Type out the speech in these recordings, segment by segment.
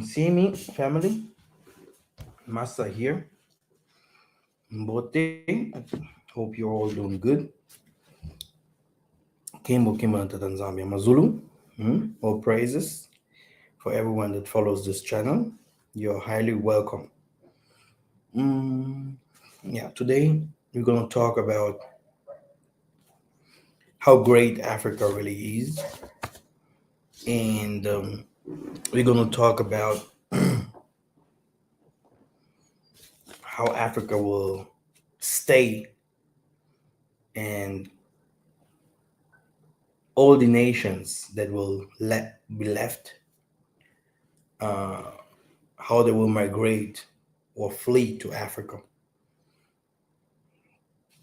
see me, family? Massa here. Mbote. Hope you're all doing good. Kimbo Kimbo and Tanzania Mazulu. All praises for everyone that follows this channel. You're highly welcome. Mm, yeah, today we're going to talk about how great Africa really is. And we're going to talk about how Africa will stay and all the nations that will be left, uh, how they will migrate or flee to Africa.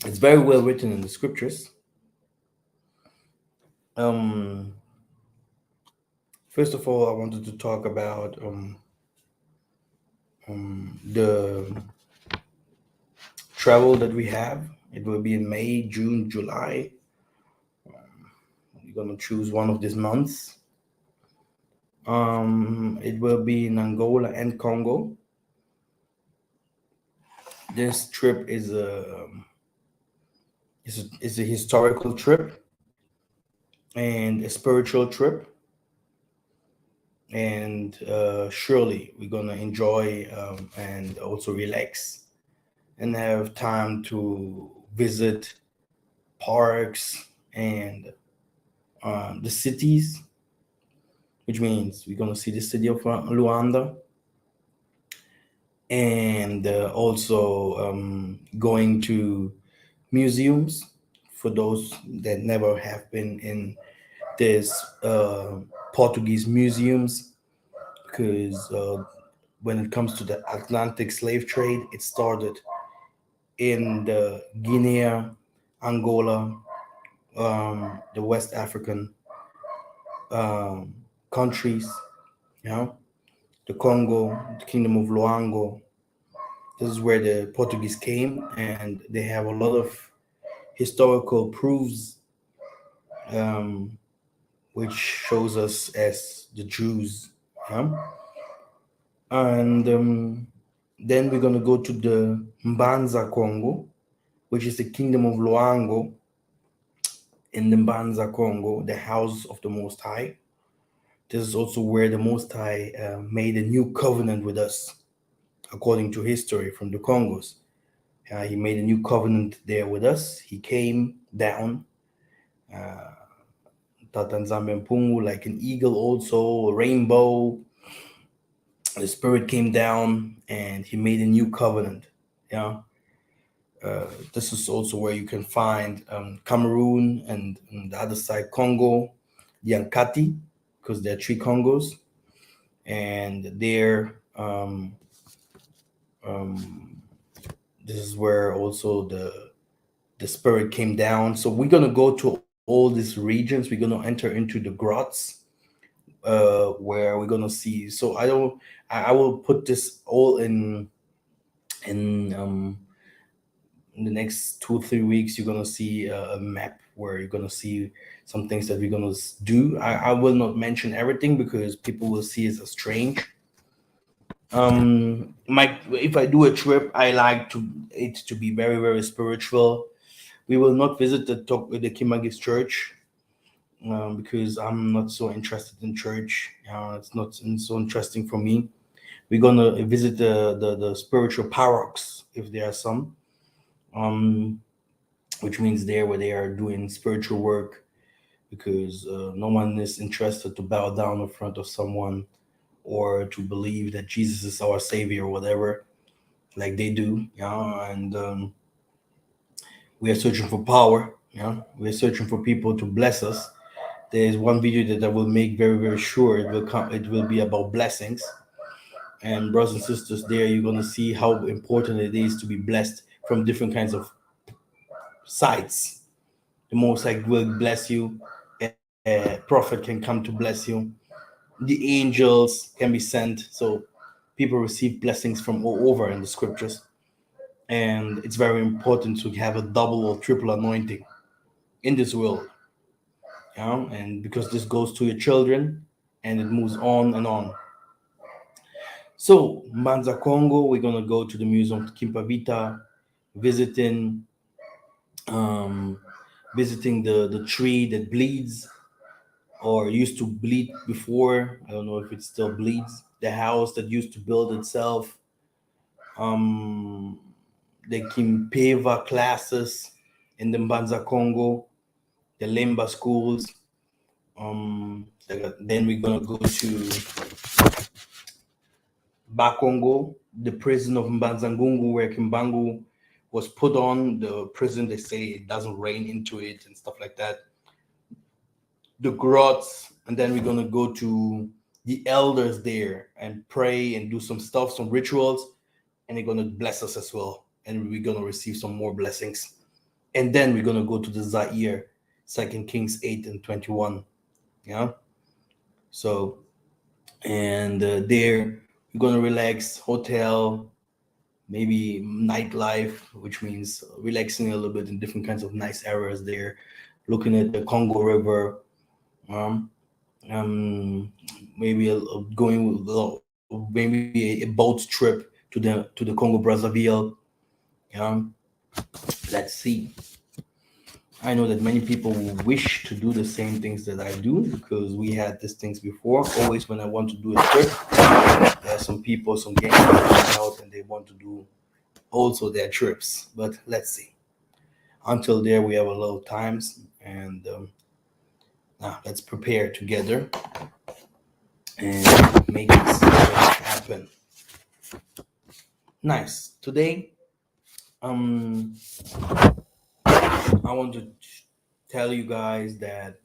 It's very well written in the scriptures. Um, First of all, I wanted to talk about the travel that we have. It will be in May, June, July. We're gonna choose one of these months. It will be in Angola and Congo. This trip is a historical trip and a spiritual trip, and surely we're gonna enjoy and also relax and have time to visit parks and the cities, which means we're gonna see the city of Luanda, and also going to museums for those that never have been in this Portuguese museums, because when it comes to the Atlantic slave trade, it started in the Guinea, Angola, the West African um, countries, you know, the Congo, the Kingdom of Luango. This is where the Portuguese came, and they have a lot of historical proofs, um, which shows us as the Jews. Yeah? And then we're going to go to the Mbanza Congo, which is the Kingdom of Luango in the Mbanza Congo, the house of the Most High. This is also where the Most High made a new covenant with us, according to history from the Congos. He made a new covenant there with us. He came down, Tatanzambe Mpungu, like an eagle, also a rainbow. The Spirit came down and he made a new covenant. Yeah. This is also where you can find Cameroon and on the other side Congo, Yankati, because there are three Congos, and there this is where also the Spirit came down. So we're gonna go to all these regions. We're gonna enter into the grots, where we're gonna see. So I will put this all in in the next 2 or 3 weeks. You're gonna see a map where you're gonna see some things that we're gonna do. I will not mention everything because people will see it as strange. My If I do a trip, I like it to be very, very spiritual. We will not visit the Kimagis church, because I'm not so interested in church. It's not so interesting for me. We're gonna visit the spiritual parochs, if there are some, um, which means there where they are doing spiritual work, because no one is interested to bow down in front of someone or to believe that Jesus is our savior or whatever, like they do. And we are searching for power. We're searching for people to bless us. There's one video that I will make very, very sure it will come. It will be about blessings. And brothers and sisters, there you're gonna see how important it is to be blessed from different kinds of sides. The Most High will bless you. A prophet can come to bless you. The angels can be sent. So people receive blessings from all over in the scriptures. And it's very important to have a double or triple anointing in this world. And because this goes to your children and it moves on and on. So Manza Congo, we're gonna go to the Museum of Kimpavita, visiting um, visiting the tree that bleeds or used to bleed before. I don't know if it still bleeds. The house that used to build itself. Um, the Kimpeva classes in the Mbanza Congo, the Lemba schools. Then we're gonna go to Bakongo, the prison of Mbanzangungu, where Kimbangu was put on. The prison, they say it doesn't rain into it and stuff like that. The grots, and then we're gonna go to the elders there and pray and do some stuff, some rituals, and they're gonna bless us as well. And we're gonna receive some more blessings. And then we're gonna go to the Zaire, Second Kings 8 and 21. Yeah. So and there we're gonna relax, hotel, maybe nightlife, which means relaxing a little bit in different kinds of nice areas there, looking at the Congo River, um, um, maybe going maybe a boat trip to the Congo Brazzaville. Um, let's see. I know that many people wish to do the same things that I do because we had these things before. Always when I want to do a trip, there are some people, some gangs that come out and they want to do also their trips. But let's see. Until there, we have a lot of times, and now let's prepare together and make this happen. Nice. Today, um, I want to tell you guys that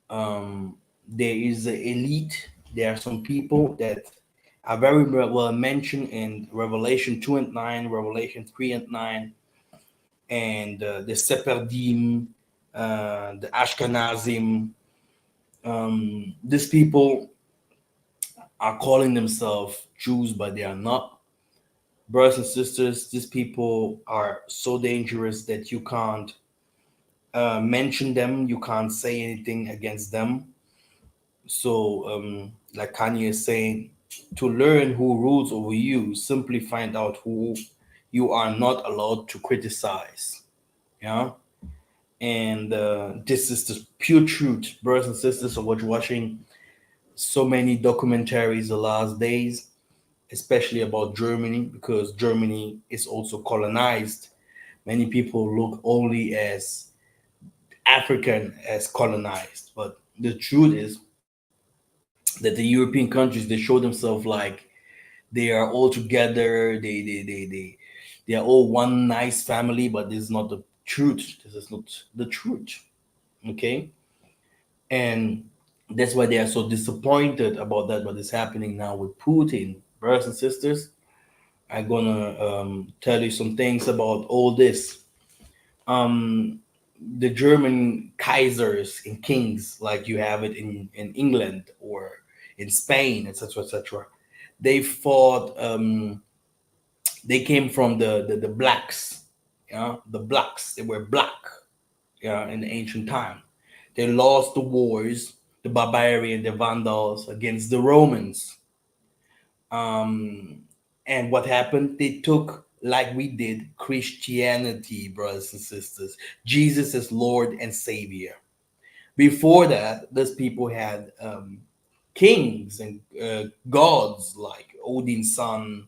there is an elite. There are some people that are very well mentioned in Revelation 2 and 9, Revelation 3 and 9, and the Sephardim, the Ashkenazim. These people are calling themselves Jews, but they are not. Brothers and sisters, these people are so dangerous that you can't mention them, you can't say anything against them. So, like Kanye is saying, to learn who rules over you, simply find out who you are not allowed to criticize. Yeah. And this is the pure truth, brothers and sisters, of what you're watching so many documentaries the last days, especially about Germany, because Germany is also colonized. Many people look only as African as colonized, but the truth is that the European countries, they show themselves like they are all together. They are all one nice family, but this is not the truth. This is not the truth. Okay, and that's why they are so disappointed about that. What is happening now with Putin, brothers and sisters? I'm gonna tell you some things about all this. Um, the German Kaisers and kings, like you have it in England or in Spain, etc., etc. They fought. They came from the blacks. Yeah, the blacks. They were black. Yeah, in the ancient time, they lost the wars, the barbarian, the Vandals against the Romans. Um, and what happened? They took, like we did, Christianity, brothers and sisters. Jesus is Lord and Savior. Before that, those people had kings and gods like Odin's son,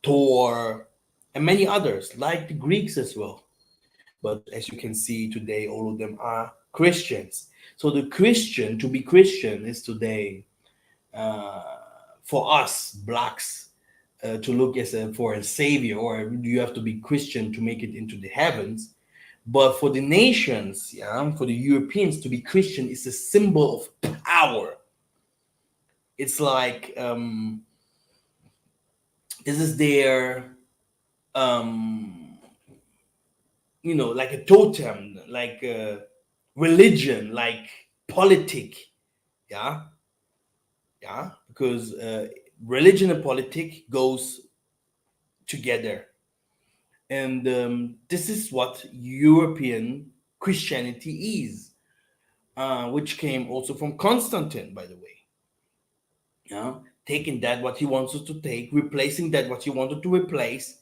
Thor, and many others, like the Greeks as well. But as you can see today, all of them are Christians. So the Christian, to be Christian, is today uh, for us blacks to look as for a savior, or you have to be Christian to make it into the heavens. But for the nations, yeah, for the Europeans, to be Christian is a symbol of power. It's like this is their um, like a totem, like a religion, like politic, yeah, yeah, because religion and politic goes together. And this is what European Christianity is, which came also from Constantine, by the way. Yeah. taking that what he wants us to take, replacing that what he wanted to replace,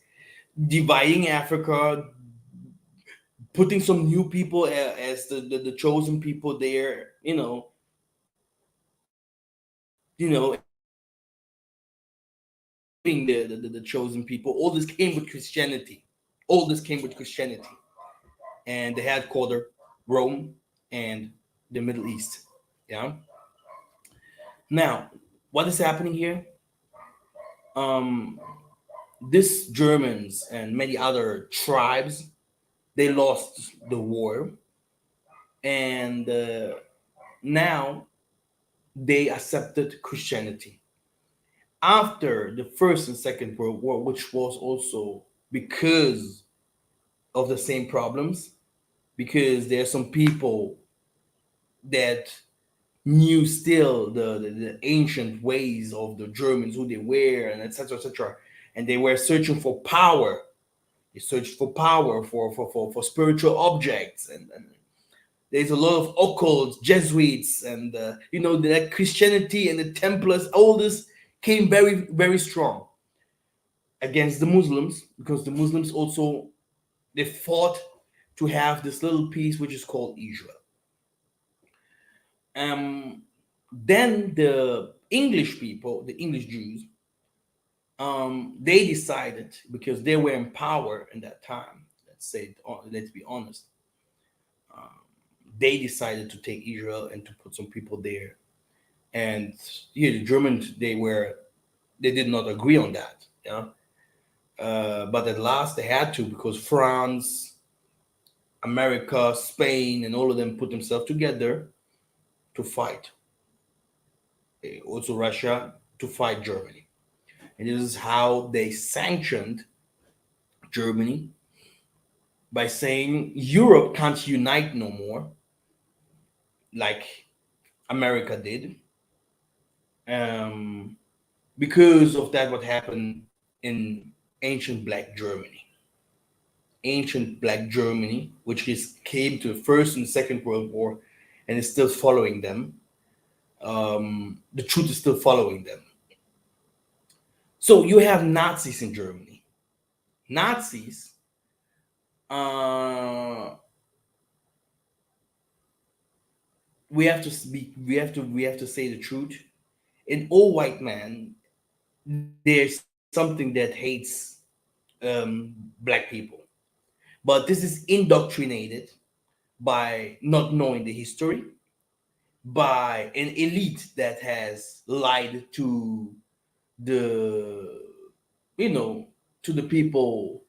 dividing Africa, putting some new people as the chosen people there, and being the chosen people. All this came with Christianity. All this came with Christianity, and the headquarter, Rome, and the Middle East. Yeah. Now, what is happening here? Um, this Germans and many other tribes, they lost the war, and now they accepted Christianity after the First and Second World War, which was also because of the same problems. Because there are some people that knew still the ancient ways of the Germans, who they were, and etc. etc. And they were searching for power. They searched for power, for spiritual objects, and there's a lot of occult Jesuits, and the Christianity and the Templars. All this came very very strong against the Muslims, because the Muslims also, they fought to have this little piece which is called Israel. Um, then the English people, the English Jews, they decided, because they were in power in that time. Let's be honest. Um, they decided to take Israel and to put some people there. And the Germans, they did not agree on that. Yeah. But at last they had to, because France, America, Spain, and all of them put themselves together to fight. Also Russia, to fight Germany. And this is how they sanctioned Germany, by saying Europe can't unite no more like America did, um, because of that what happened in ancient Black Germany. Ancient Black Germany, which is came to the First and Second World War, and is still following them. The truth is still following them. So you have Nazis in Germany. Nazis, uh, we have to say the truth. In all white man, there's something that hates black people, but this is indoctrinated by not knowing the history, by an elite that has lied the you know to the people,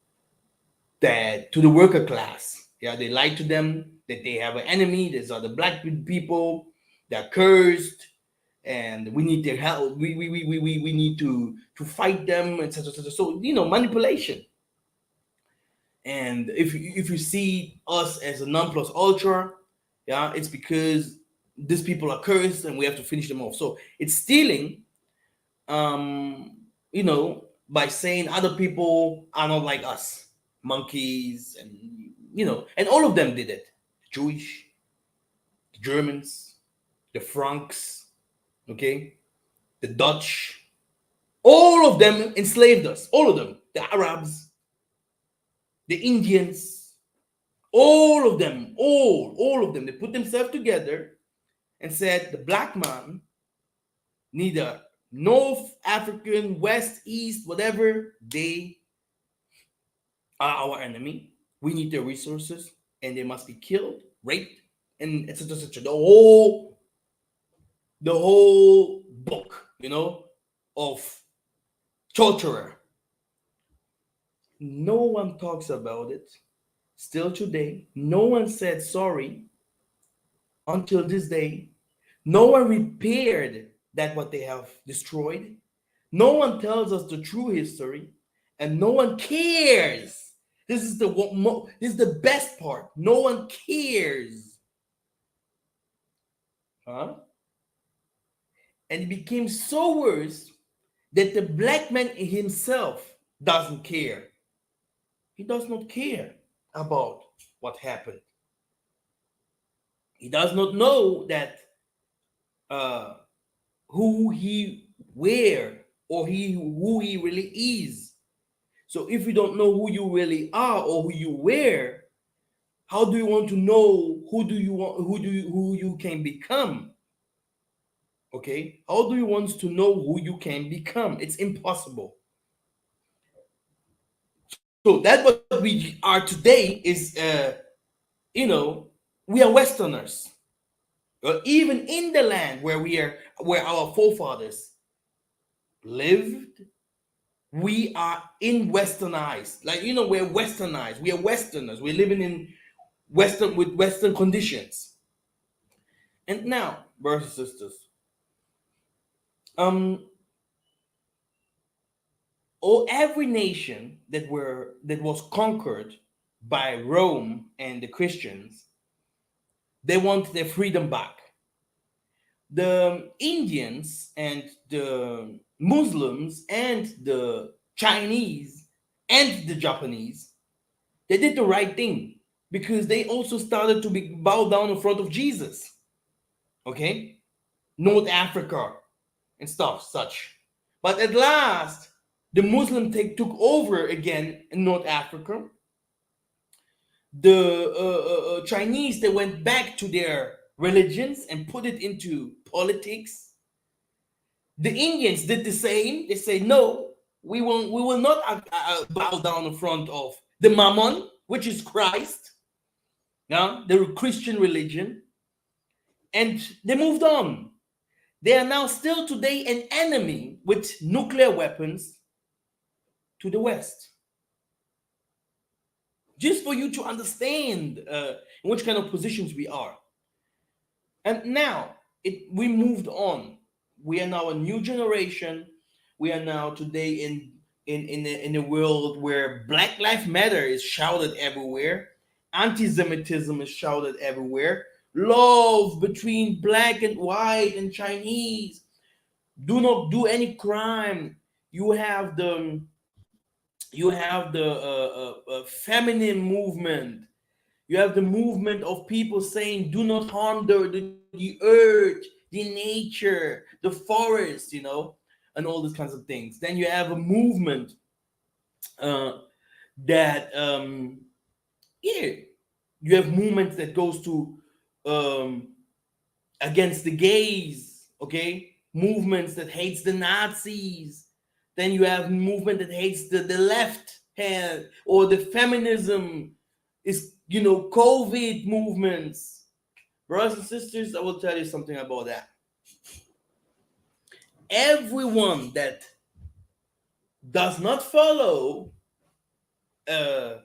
that to the worker class. Yeah, they lied to them that they have an enemy. These are the black people. They're cursed, and we need their help. We need to fight them, etc. etc. So manipulation. And if you see us as a non plus ultra, yeah, it's because these people are cursed and we have to finish them off. So it's stealing, by saying other people are not like us, monkeys, and all of them did it. Jewish, the Germans, the Franks, okay, the Dutch, all of them enslaved us. All of them, the Arabs, the Indians, all of them, all of them, they put themselves together and said the black man, neither North African, West, East, whatever, they are our enemy. We need their resources, and they must be killed, raped, and etc. etc. The whole book, of torturer. No one talks about it. Still today, no one said sorry until this day. No one repaired that what they have destroyed. No one tells us the true history, and no one cares. This is the best part. No one cares, huh? And it became so worse that the black man himself doesn't care. He does not care about what happened. He does not know that uh, who he where or he who he really is. So if you don't know who you really are or who you were, how do you want to know who you can become? Okay, how do you want to know who you can become? It's impossible. So that what we are today is, we are Westerners. Even in the land where our forefathers lived, we are in westernized. Like, we're westernized. We are Westerners. We're living in Western conditions. And now, brothers and sisters, um, every nation that was conquered by Rome and the Christians, they want their freedom back. The Indians and the Muslims and the Chinese and the Japanese, they did the right thing because they also started to bow down in front of Jesus. Okay, North Africa and stuff such. But at last, the Muslim took over again in North Africa. The Chinese, they went back to their religions and put it into politics. The Indians did the same. They say, no, we will not bow down in front of the Mammon, which is Christ, yeah, the Christian religion, and they moved on. They are now still today an enemy with nuclear weapons to the West. Just for you to understand in which kind of positions we are. And now we moved on. We are now a new generation. We are now today in a world where Black Lives Matter is shouted everywhere, anti-Semitism is shouted everywhere, love between black and white and Chinese. Do not do any crime. You have the feminine movement. You have the movement of people saying, do not harm the earth, the nature, the forest, and all these kinds of things. Then you have a movement uh, that, yeah, you have movements that goes to um, against the gays, okay? Movements that hates the Nazis. Then you have movement that hates the left hand or the feminism is, COVID movements. Brothers and sisters, I will tell you something about that. Everyone that does not follow uh,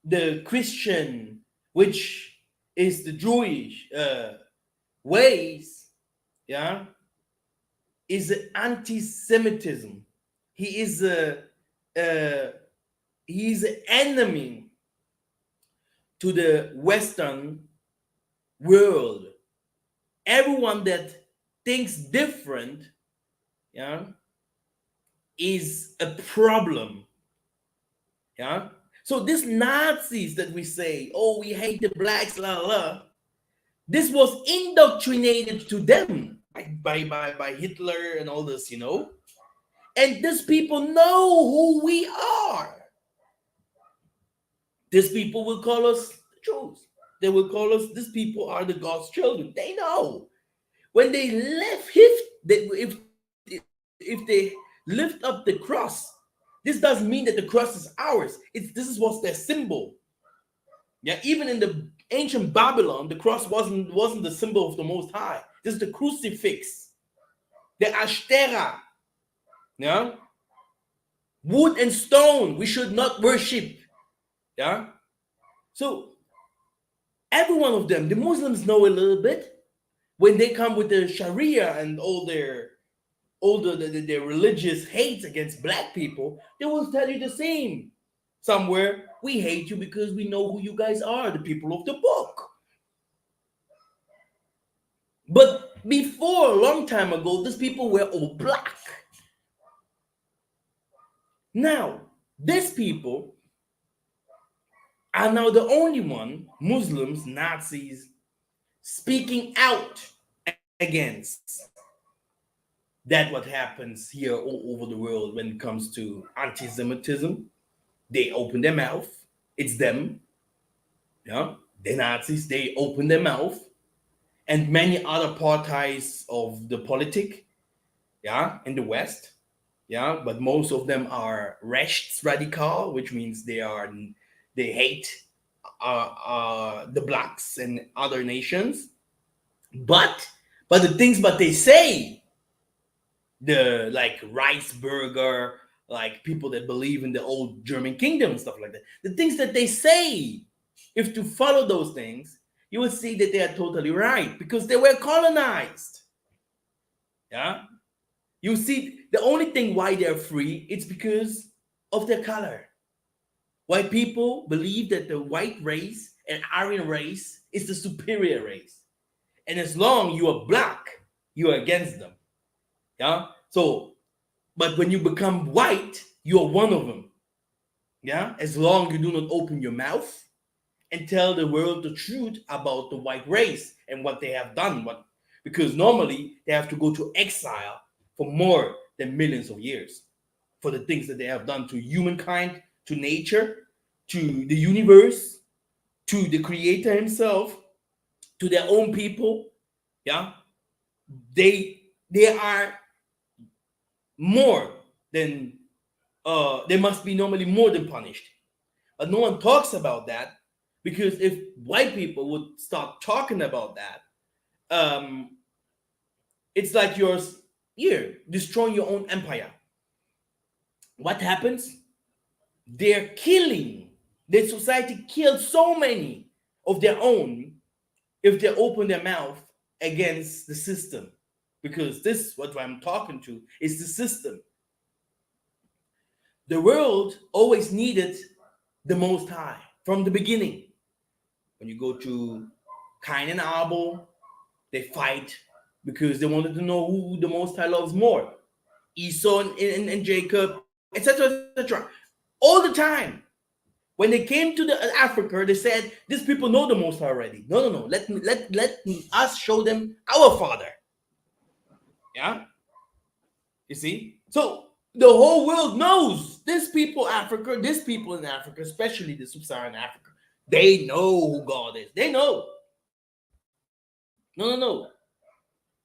the Christian, which is the Jewish ways, yeah, is anti-Semitism. He is uh, he's an enemy to the Western world. Everyone that thinks different, yeah, is a problem. Yeah. So these Nazis that we say, oh, we hate the blacks, la la, la, this was indoctrinated to them by Hitler and all this. And these people know who we are. These people will call us the Jews. They will call us, these people are the God's children. They know. When they if they lift up the cross, this doesn't mean that the cross is ours. This is what's their symbol. Yeah, even in the ancient Babylon, the cross wasn't the symbol of the Most High. This is the crucifix, the Ashtera. Yeah, wood and stone. We should not worship. Yeah, so every one of them, the Muslims know a little bit when they come with the Sharia and all their their religious hate against black people. They will tell you the same. Somewhere, we hate you because we know who you guys are, the people of the book. But before, a long time ago, these people were all black. Now, these people are now the only one, Muslims, Nazis, speaking out against. That what happens here all over the world when it comes to anti-Semitism. They open their mouth. It's them, yeah. The Nazis, they open their mouth, and many other parties of the politic, yeah, in the West, yeah. But most of them are rechtsradikal, which means they hate the blacks and other nations. But the things but they say, the like rice burger, like people that believe in the old German kingdom and stuff like that. The things that they say, if to follow those things, you will see that they are totally right because they were colonized. Yeah, you see, the only thing why they're free, it's because of their color. White people believe that the white race and Aryan race is the superior race, and as long you are black, you are against them. Yeah, so but when you become white, you're one of them. Yeah, as long you do not open your mouth and tell the world the truth about the white race and what they have done. What Because normally they have to go to exile for more than millions of years for the things that they have done to humankind, to nature, to the universe, to the creator himself, to their own people. Yeah, they are more than they must be normally more than punished. But no one talks about that because if white people would start talking about that, um, it's like you're destroying your own empire. What happens? They're killing. The society killed so many of their own if they open their mouth against the system. Because this, what I'm talking to, is the system. The world always needed the Most High from the beginning. When you go to Cain and Abel, they fight because they wanted to know who the Most High loves more. Esau and Jacob, etc., etc. All the time. When they came to the Africa, they said, "These people know the Most High already." No, no, no. Let us show them our Father. Yeah, you see. So the whole world knows these people, Africa, these people in Africa, especially the sub-Saharan Africa. They know who God is. They know. No, no, no.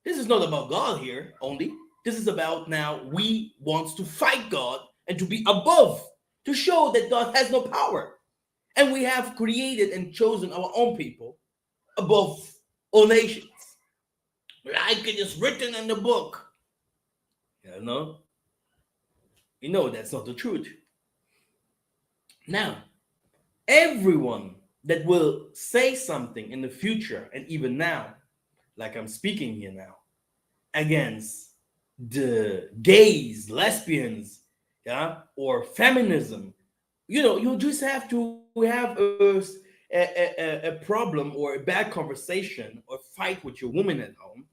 This is not about God here only. This is about now we want to fight God and to be above, to show that God has no power. And we have created and chosen our own people above all nations. Like it is written in the book. You know? You know that's not the truth. Now, everyone that will say something in the future and even now, like I'm speaking here now, against the gays, lesbians, yeah, or feminism, you just have to have a problem or a bad conversation or fight with your woman at home.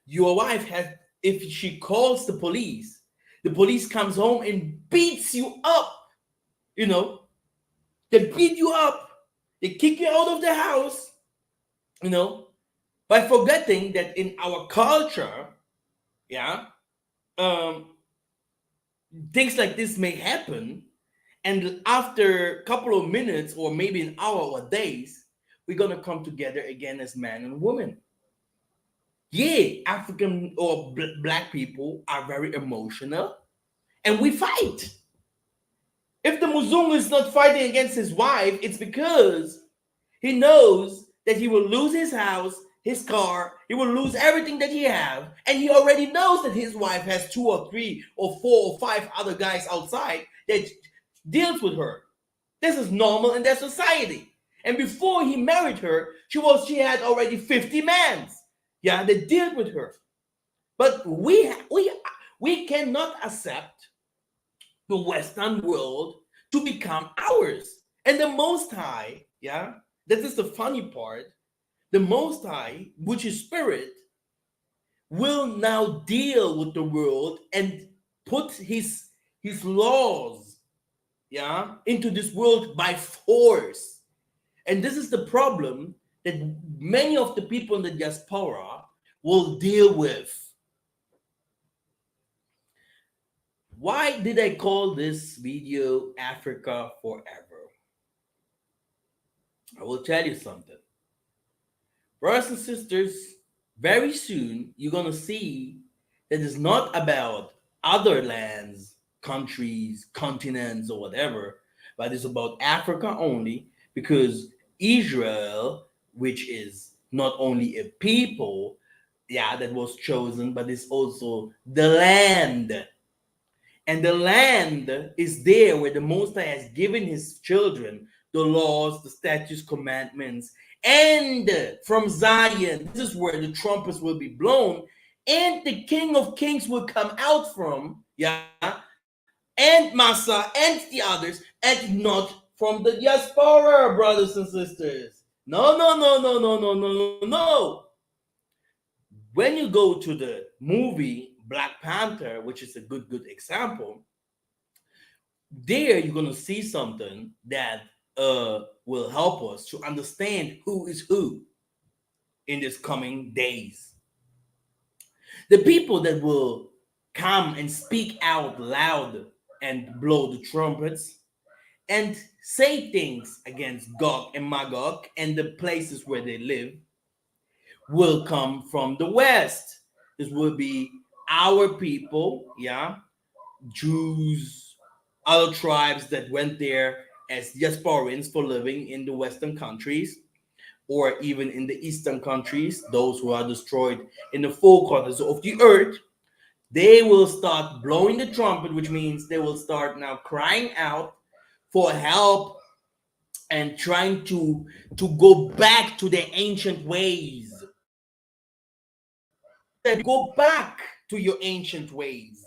Your wife has, if she calls the police comes home and beats you up. You know, they beat you up, they kick you out of the house. You know, by forgetting that in our culture, yeah, um, things like this may happen, and after a couple of minutes or maybe an hour or days, we're gonna come together again as man and woman. Yeah, African or black people are very emotional, and we fight. If the Muzungu is not fighting against his wife, it's because he knows that he will lose his house, his car, he will lose everything that he have, and he already knows that his wife has two or three or four or five other guys outside that deals with her. This is normal in their society. And before he married her, she had already 50 men. Yeah, that dealt with her. But we cannot accept the Western world to become ours. And the Most High, yeah, this is the funny part. The Most High, which is spirit, will now deal with the world and put his laws, yeah, into this world by force. And this is the problem that many of the people in the diaspora will deal with. Why did I call this video Africa Forever? I will tell you something. Brothers and sisters, very soon you're going to see that it's not about other lands, countries, continents, or whatever, but it's about Africa only because Israel, which is not only a people, yeah, that was chosen, but it's also the land. And the land is there where the Most High has given his children the laws, the statutes, commandments. And from Zion, this is where the trumpets will be blown, and the King of Kings will come out from, yeah, and Massa and the others, and not from the diaspora, brothers and sisters. No, no, no, no, no, no, no, no, no. When you go to the movie Black Panther, which is a good example, there you're going to see something that will help us to understand who is who in these coming days. The people that will come and speak out loud and blow the trumpets and say things against Gog and Magog and the places where they live will come from the west. This will be our people, yeah, Jews, other tribes that went there as diasporans for living in the Western countries or even in the Eastern countries, those who are destroyed in the four corners of the earth, they will start blowing the trumpet, which means they will start now crying out for help and trying to go back to their ancient ways. Go back to your ancient ways.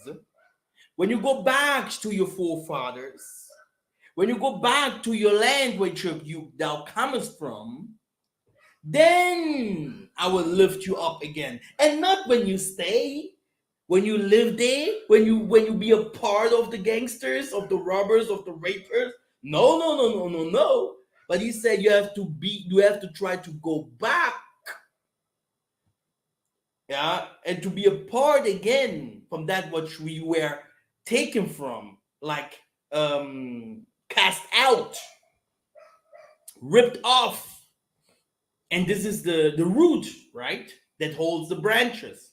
When you go back to your forefathers, when you go back to your land which you thou comest from, then I will lift you up again. And not when you stay, when you live there, when you be a part of the gangsters, of the robbers, of the rapers. No, no, no, no, no, no. But he said you have to try to go back, yeah, and to be a part again from that which we were taken from, like cast out, ripped off. And this is the root, right, that holds the branches.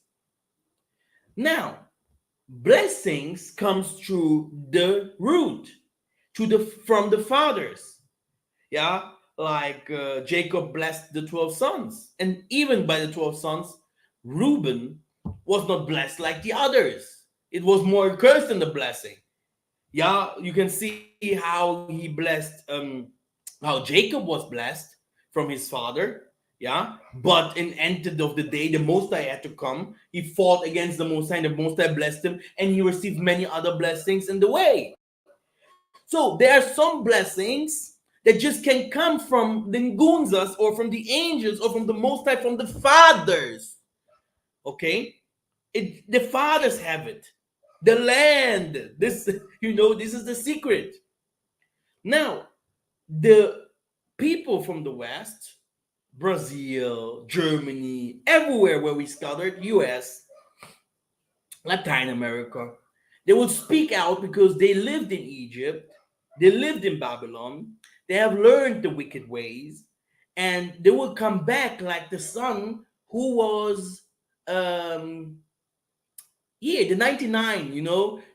Now blessings comes through the root, to the from the fathers, yeah, like Jacob blessed the 12 sons, and even by the 12 sons, Reuben was not blessed like the others. It was more cursed than the blessing. Yeah, you can see how he blessed, how Jacob was blessed from his father. Yeah, but in end of the day, the Most High had to come. He fought against the Most High, and the Most High blessed him, and he received many other blessings in the way. So there are some blessings that just can come from the Ngunzas or from the angels or from the Most High, from the fathers. Okay, the fathers have it. The land. This, this is the secret. Now, the people from the West, Brazil, Germany, everywhere where we scattered, US, Latin America, they would speak out because they lived in Egypt, they lived in Babylon, they have learned the wicked ways, and they will come back like the son who was um yeah, the 99,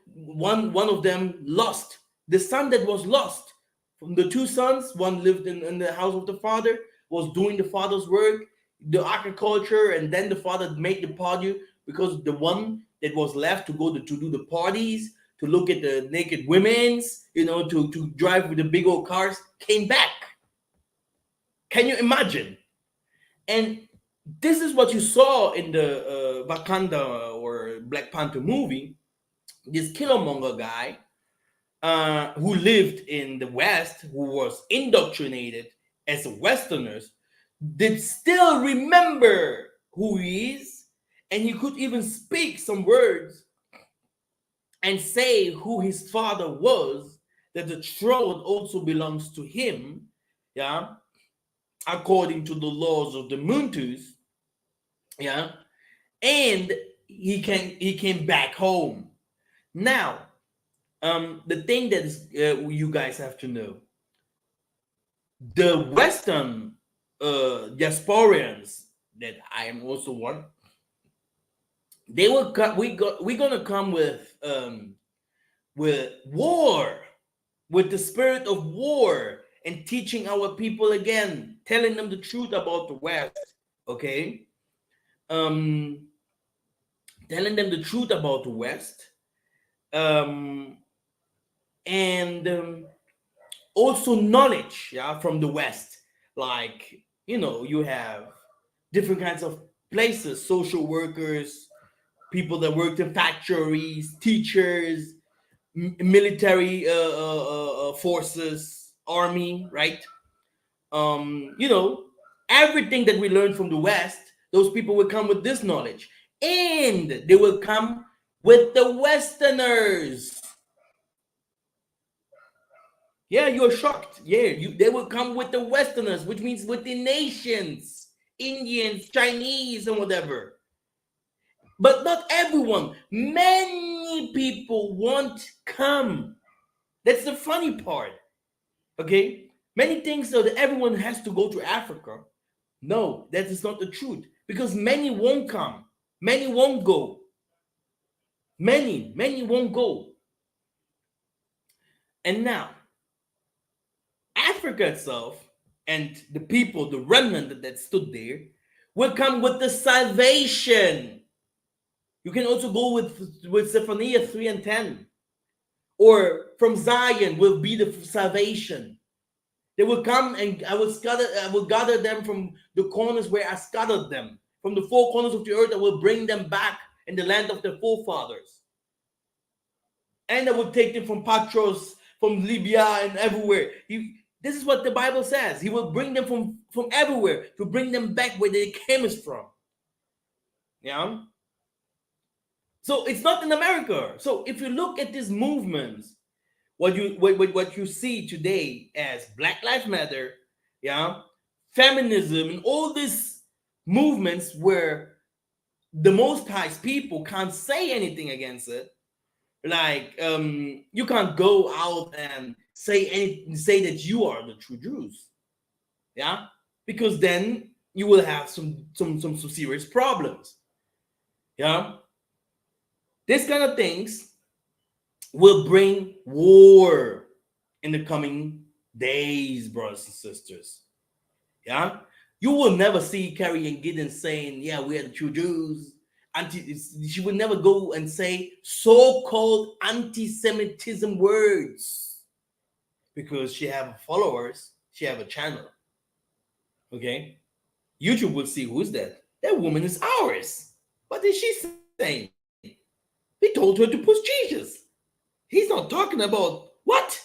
one of them lost. The son that was lost. From the two sons, one lived in the house of the father, was doing the father's work, the agriculture, and then the father made the party because the one that was left to go to do the parties, to look at the naked women's, to drive with the big old cars, came back. Can you imagine? And this is what you saw in the Wakanda or Black Panther movie. This Killmonger guy, who lived in the West, who was indoctrinated as Westerners, did still remember who he is, and he could even speak some words and say who his father was, that the throne also belongs to him, yeah, according to the laws of the Muntus, yeah, and he came back home. Now, The thing that is, you guys have to know, the Western diasporians, that I am also one, they will come. We're gonna come with war, with the spirit of war, and teaching our people again, telling them the truth about the West. Okay, um, telling them the truth about the West, um, and also knowledge, yeah, from the West. Like, you have different kinds of places, social workers, people that worked in factories, teachers, military forces, army, right? You know, everything that we learn from the West, those people will come with this knowledge, and they will come with the Westerners. Yeah, you're shocked. Yeah, they will come with the Westerners, which means with the nations, Indians, Chinese, and whatever. But not everyone. Many people won't come. That's the funny part. Okay? Many things so that everyone has to go to Africa. No, that is not the truth. Because many won't come. Many won't go. Many won't go. And now, Africa itself and the people, the remnant that stood there, will come with the salvation. You can also go with Zephaniah 3 and 10. Or from Zion will be the salvation. They will come, and I will gather them from the corners where I scattered them. From the four corners of the earth, I will bring them back in the land of their forefathers. And I will take them from Patros, from Libya, and everywhere. This is what the Bible says. He will bring them from everywhere to bring them back where they came from. Yeah. So it's not in America. So if you look at these movements, what you see today as Black Lives Matter, yeah, feminism, and all these movements where the Most High's people can't say anything against it. Like, you can't go out and say that you are the true Jews, yeah, because then you will have some serious problems, yeah. This kind of things will bring war in the coming days, brothers and sisters. Yeah, you will never see Carrie and Gideon saying, "Yeah, we are the true Jews." She would never go and say so-called anti-Semitism words because she have followers, she have a channel. Okay, YouTube will see who's that. That woman is ours. What is she saying? We told her to push Jesus. He's not talking about what?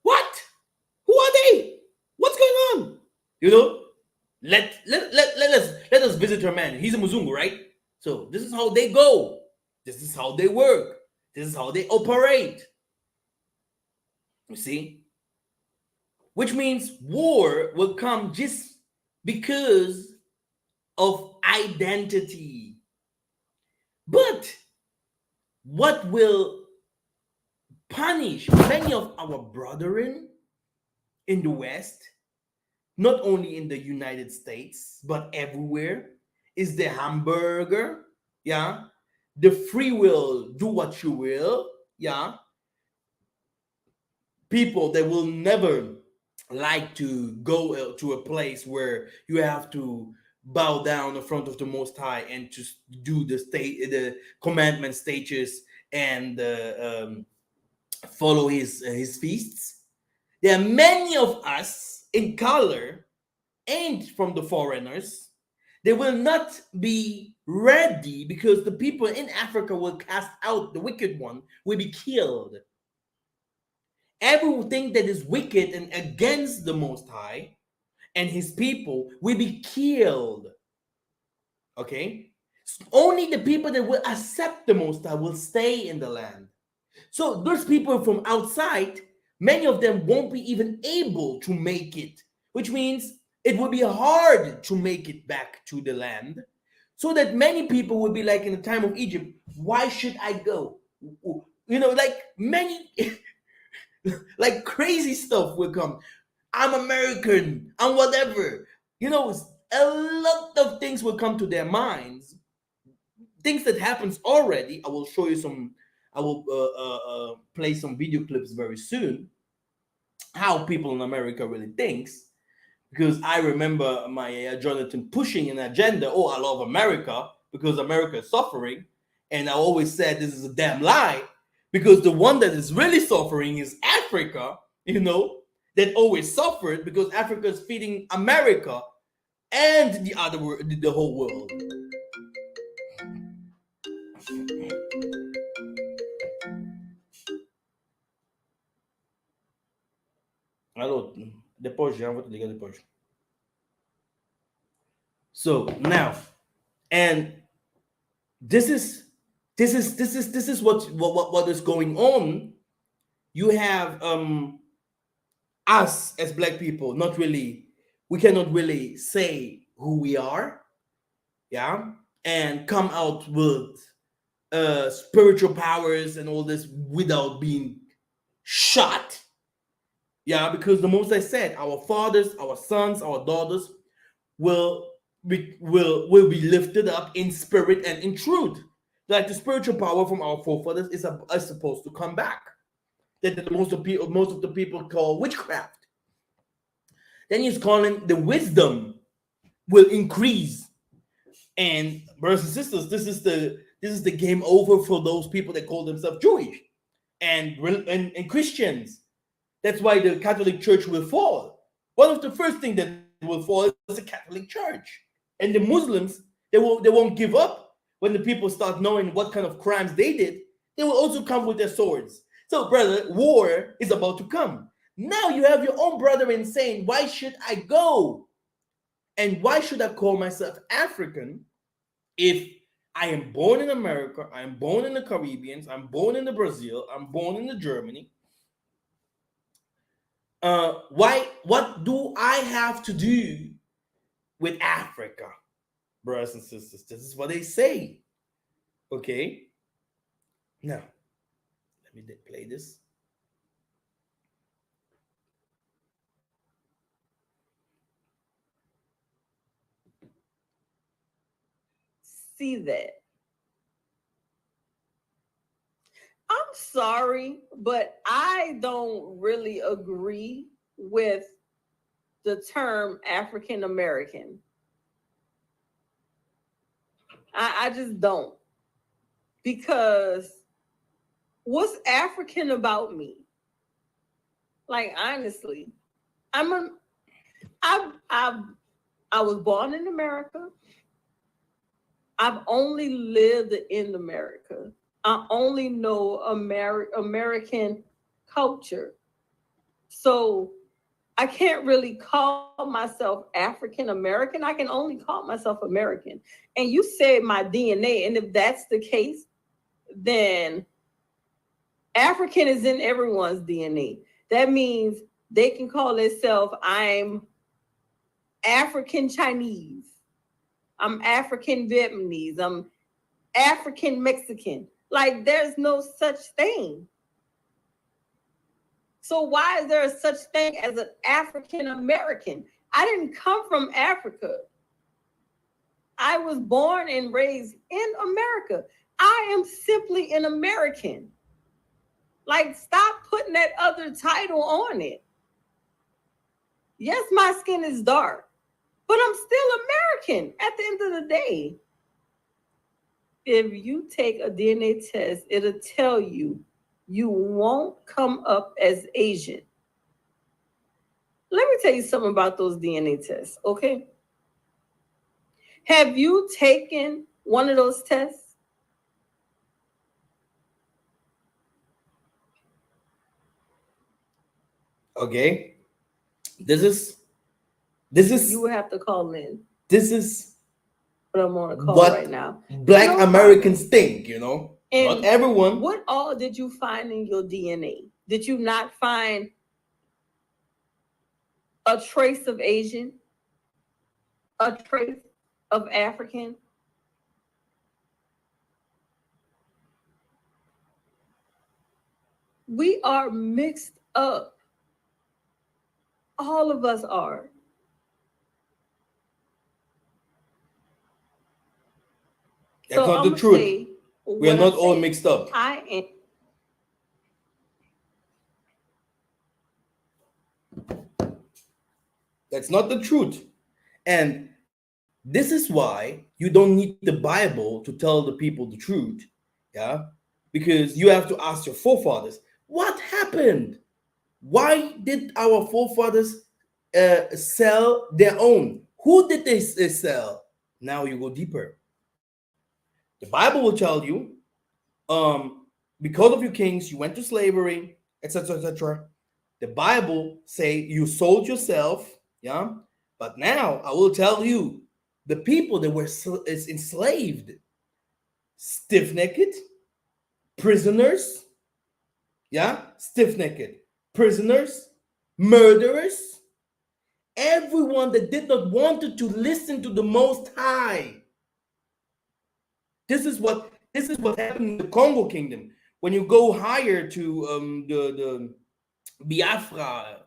What? Who are they? What's going on? You know, let us visit her man. He's a Muzungu, right? So this is how they go. This is how they work. This is how they operate. You see? Which means war will come just because of identity. But what will punish many of our brethren in the West, not only in the United States, but everywhere, is the hamburger, yeah, the free will, do what you will, yeah, people that will never like to go to a place where you have to bow down in front of the Most High and to do the commandment stages and follow his feasts. There are many of us in color and from the foreigners. They will not be ready because the people in Africa will cast out the wicked one, will be killed. Everything that is wicked and against the Most High and his people will be killed. Okay? Only the people that will accept the Most High will stay in the land. So those people from outside, many of them won't be even able to make it, which means it will be hard to make it back to the land. So that many people will be like in the time of Egypt, why should I go? Like many, like crazy stuff will come. I'm American, I'm whatever. A lot of things will come to their minds. Things that happens already. I will show you some. I will play some video clips very soon. How people in America really thinks, because I remember my Jonathan pushing an agenda. Oh, I love America because America is suffering, and I always said this is a damn lie, because the one that is really suffering is Africa. That always suffered because Africa is feeding America and the other world, the whole world. Alô, depois já vou te ligar depois. So now, and this is what is going on. You have us as black people, not really, we cannot really say who we are, yeah, and come out with spiritual powers and all this without being shot, yeah, because the most I said, our fathers, our sons, our daughters will be lifted up in spirit and in truth. Like the spiritual power from our forefathers is supposed to come back. That most of the people call witchcraft. Then he's calling the wisdom will increase. And brothers and sisters, this is the game over for those people that call themselves Jewish and Christians. That's why the Catholic Church will fall. One of the first things that will fall is the Catholic Church. And the Muslims, they won't give up when the people start knowing what kind of crimes they did. They will also come with their swords. So, brother, war is about to come. Now you have your own brethren saying, why should I go? And why should I call myself African if I am born in America, I am born in the Caribbean, I'm born in the Brazil, I'm born in the Germany? What do I have to do with Africa, brothers and sisters? This is what they say. Okay. Now, let me play this. See that. I'm sorry, but I don't really agree with the term African American. I just don't. Because what's African about me? Like honestly, I'm a I was born in America. I've only lived in America. I only know American culture. So I can't really call myself African American. I can only call myself American. And you said my DNA. And if that's the case, then African is in everyone's DNA. That means they can call themselves, I'm African Chinese. I'm African Vietnamese. I'm African Mexican. Like there's no such thing. So why is there a such thing as an African American? I didn't come from Africa. I was born and raised in America. I am simply an American. Like stop putting that other title on it. Yes, my skin is dark, but I'm still American at the end of the day. If you take a DNA test, it'll tell you you won't come up as Asian. Let me tell you something about those DNA tests, okay? Have you taken one of those tests? Okay. This is You would have to call in, this is but I'm on a call what right now. black No Americans problem. think, not And everyone. what all did you find in your DNA? Did you not find a trace of Asian, a trace of African? We are mixed up. All of us are. That's So not I'm the gonna truth. say We are what I not all said. mixed up. I am. That's not the truth. And this is why you don't need the Bible to tell the people the truth. Yeah? Because you have to ask your forefathers, what happened? Why did our forefathers sell their own? Who did they sell? Now you go deeper. The Bible will tell you, um, because of your kings, you went to slavery, etc., etc. The Bible say you sold yourself, yeah. But now I will tell you, the people that were is enslaved, stiff-necked, prisoners, yeah, stiff-necked, prisoners, murderers, everyone that did not wanted to listen to the Most High. This is what happened in the Congo Kingdom. When you go higher to the Biafra,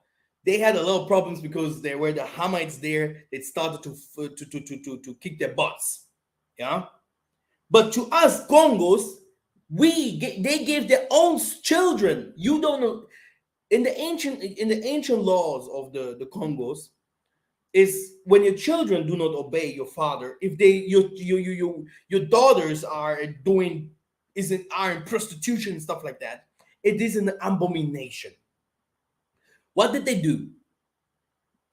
they had a lot of problems because there were the Hamites there. They started to kick their butts, yeah. But to us Congos, they gave their own children. You don't know, in the ancient laws of the Congos, is when your children do not obey your father, if they your daughters are doing are in prostitution and stuff like that, it is an abomination. What did they do?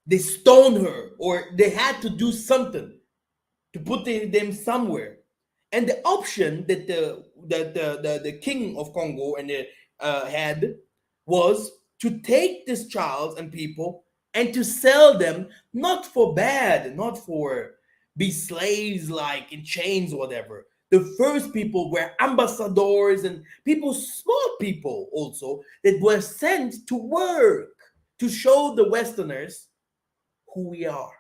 They stoned her, or they had to do something to put them somewhere. And the option that the king of Congo and the had was to take this child and people and to sell them, not for bad, not for be slaves like in chains or whatever. The first people were ambassadors and people, small people also, that were sent to work to show the Westerners who we are.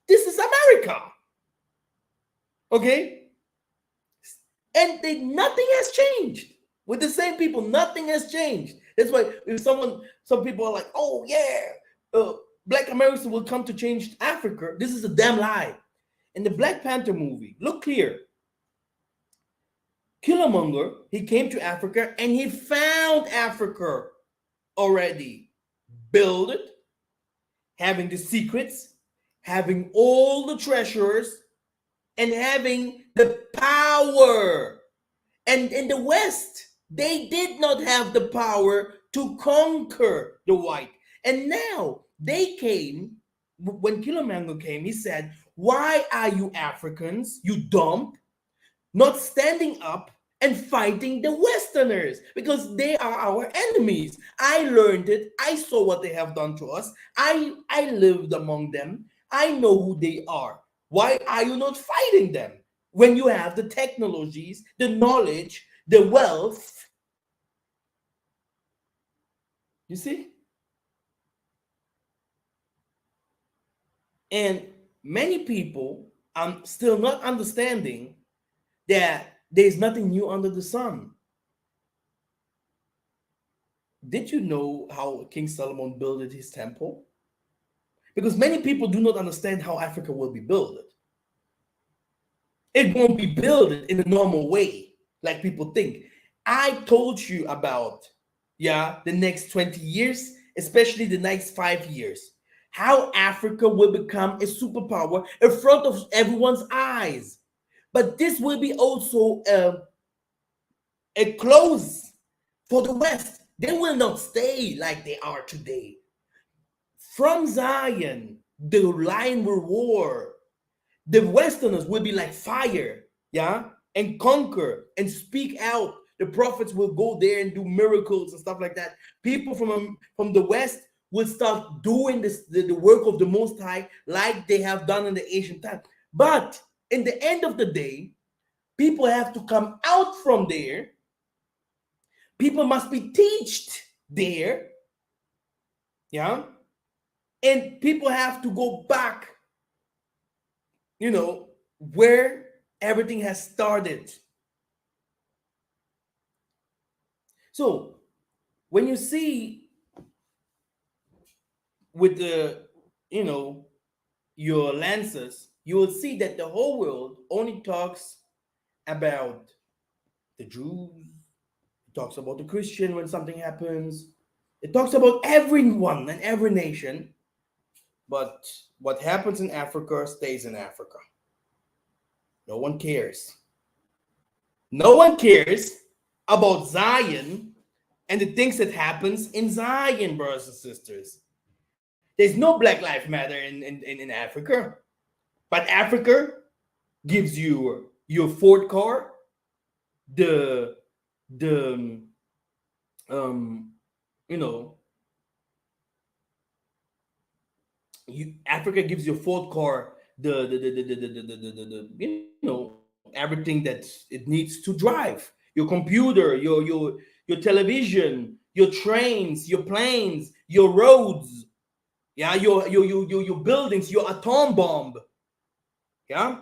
This is America, okay? And nothing has changed with the same people. Nothing has changed. That's why if some people are like, oh yeah, Black Americans will come to change Africa. This is a damn lie. In the Black Panther movie, look here. Killmonger, he came to Africa and he found Africa already built, having the secrets, having all the treasures, and having the power. And in the West, they did not have the power to conquer the white. And now they came, when Killmonger came, he said, why are you Africans, you dumb, not standing up and fighting the Westerners? Because they are our enemies. I learned it. I saw what they have done to us. I lived among them. I know who they are. Why are you not fighting them when you have the technologies, the knowledge, the wealth? You see? And many people are still not understanding that there's nothing new under the sun. Did you know how King Solomon built his temple? Because many people do not understand how Africa will be built. It won't be built in a normal way like people think. I told you about, yeah, the next 20 years, especially the next 5 years, how Africa will become a superpower in front of everyone's eyes. But this will be also a close for the West. They will not stay like they are today. From Zion, the lion will roar. The Westerners will be like fire, yeah, and conquer and speak out. The prophets will go there and do miracles and stuff like that. People from the West will start doing this the work of the Most High like they have done in the ancient time. But in the end of the day, people have to come out from there. People must be taught there, yeah, and people have to go back, where everything has started. So when you see with the, you know, your lenses, you will see that the whole world only talks about the Jews, it talks about the Christian when something happens, it talks about everyone and every nation. But what happens in Africa stays in Africa. No one cares. No one cares about Zion and the things that happens in Zion, brothers and sisters. There's no Black Lives Matter in Africa. But Africa gives you your Ford car, the the um you know, Africa gives you a Ford car, you know, everything that it needs to drive. Your computer, your television, your trains, your planes, your roads, yeah, your buildings, your atom bomb, yeah.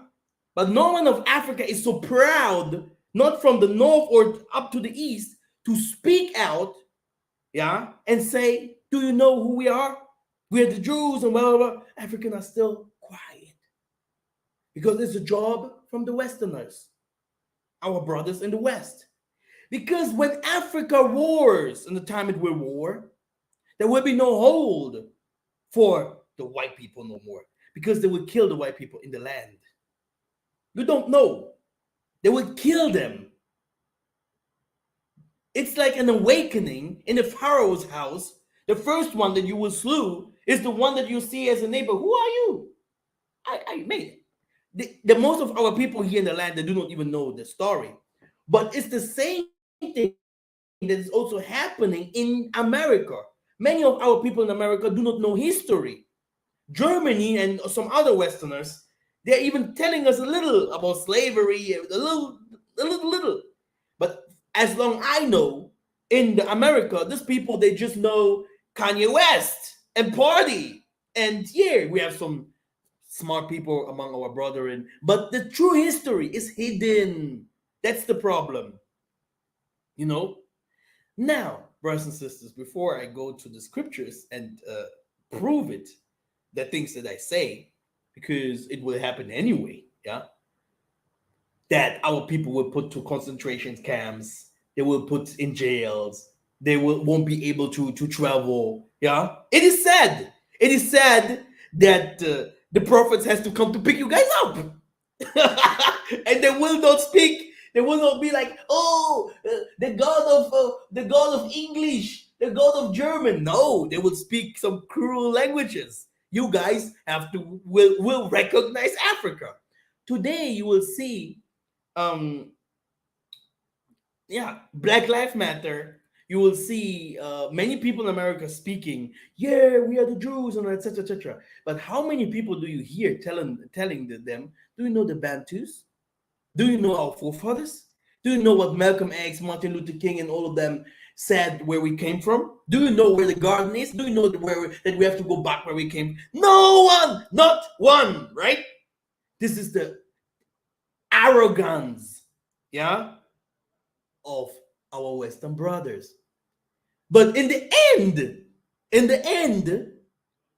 But no one of Africa is so proud, not from the north or up to the east, to speak out, yeah, and say, "Do you know who we are? We are the Jews," and blah blah blah. Africans are still quiet because it's a job from the Westerners, our brothers in the West. Because when Africa wars, and the time it will war, there will be no hold for the white people no more, because they will kill the white people in the land. You don't know. They will kill them. It's like an awakening in the Pharaoh's house. The first one that you will slew is the one that you see as a neighbor. Who are you? I made it. The most of our people here in the land, they do not even know the story. But it's the same thing that is also happening in America. Many of our people in America do not know history. Germany and some other Westerners, they're even telling us a little about slavery, a little. But as long I know, in the America, these people, they just know Kanye West and party. And yeah, we have some smart people among our brethren, but the true history is hidden. That's the problem, you know. Now, brothers and sisters, before I go to the scriptures and prove it, the things that I say, because it will happen anyway, yeah, that our people will put to concentration camps, they will put in jails, they won't be able to travel, yeah. It is said that the prophets has to come to pick you guys up. And they will not speak, they will not be like, oh, the god of English, the god of German. No, they will speak some cruel languages. You guys have to will recognize Africa. Today you will see, um yeah, Black Lives Matter. You will see many people in America speaking, yeah, we are the Jews, and etc etc. But how many people do you hear telling them, do you know the Bantus? Do you know our forefathers? Do you know what Malcolm X, Martin Luther King, and all of them said where we came from? Do you know where the garden is? Do you know that we have to go back where we came? No one, not one, right? This is the arrogance, yeah, of our Western brothers. But in the end, they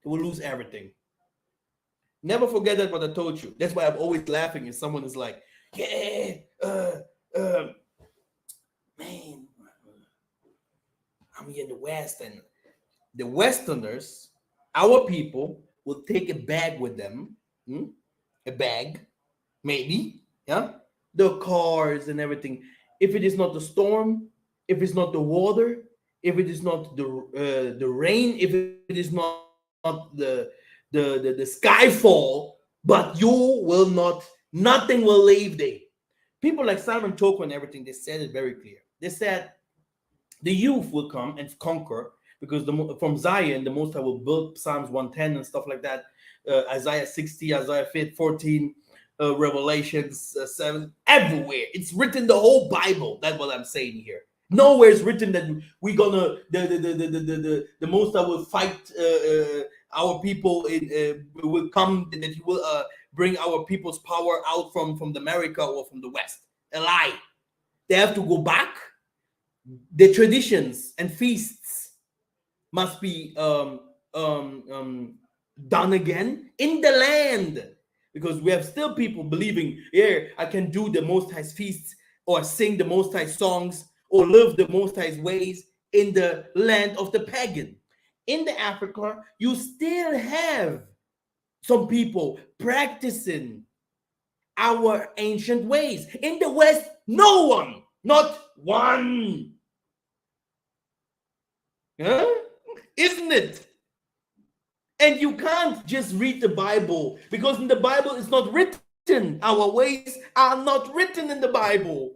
will lose everything. Never forget that what I told you. That's why I'm always laughing if someone is like, yeah, uh, man, I'm here in the West, and the Westerners, our people, will take a bag with them, a bag, maybe, yeah, the cars and everything. If it is not the storm, if it's not the water, if it is not the rain, if it is not the skyfall, but you will not, nothing will leave there. People like Simon Toko and everything, they said it very clear. They said the youth will come and conquer, because from Zion, the Most High will build Psalms 110 and stuff like that, Isaiah 60, Isaiah 14, Revelations 7, everywhere. It's written the whole Bible. That's what I'm saying here. Nowhere is written that we're gonna the Most High will fight our people. Will come that he will bring our people's power out from the America or from the West. A lie. They have to go back the traditions and feasts must be done again in the land, because we have still people believing, yeah, I can do the Most High's feasts or sing the Most High songs or live the Most High's ways in the land of the pagan. In the Africa, you still have some people practicing our ancient ways. In the West, no one, not one. Huh? Isn't it? And you can't just read the Bible, because in the Bible it's not written. Our ways are not written in the Bible.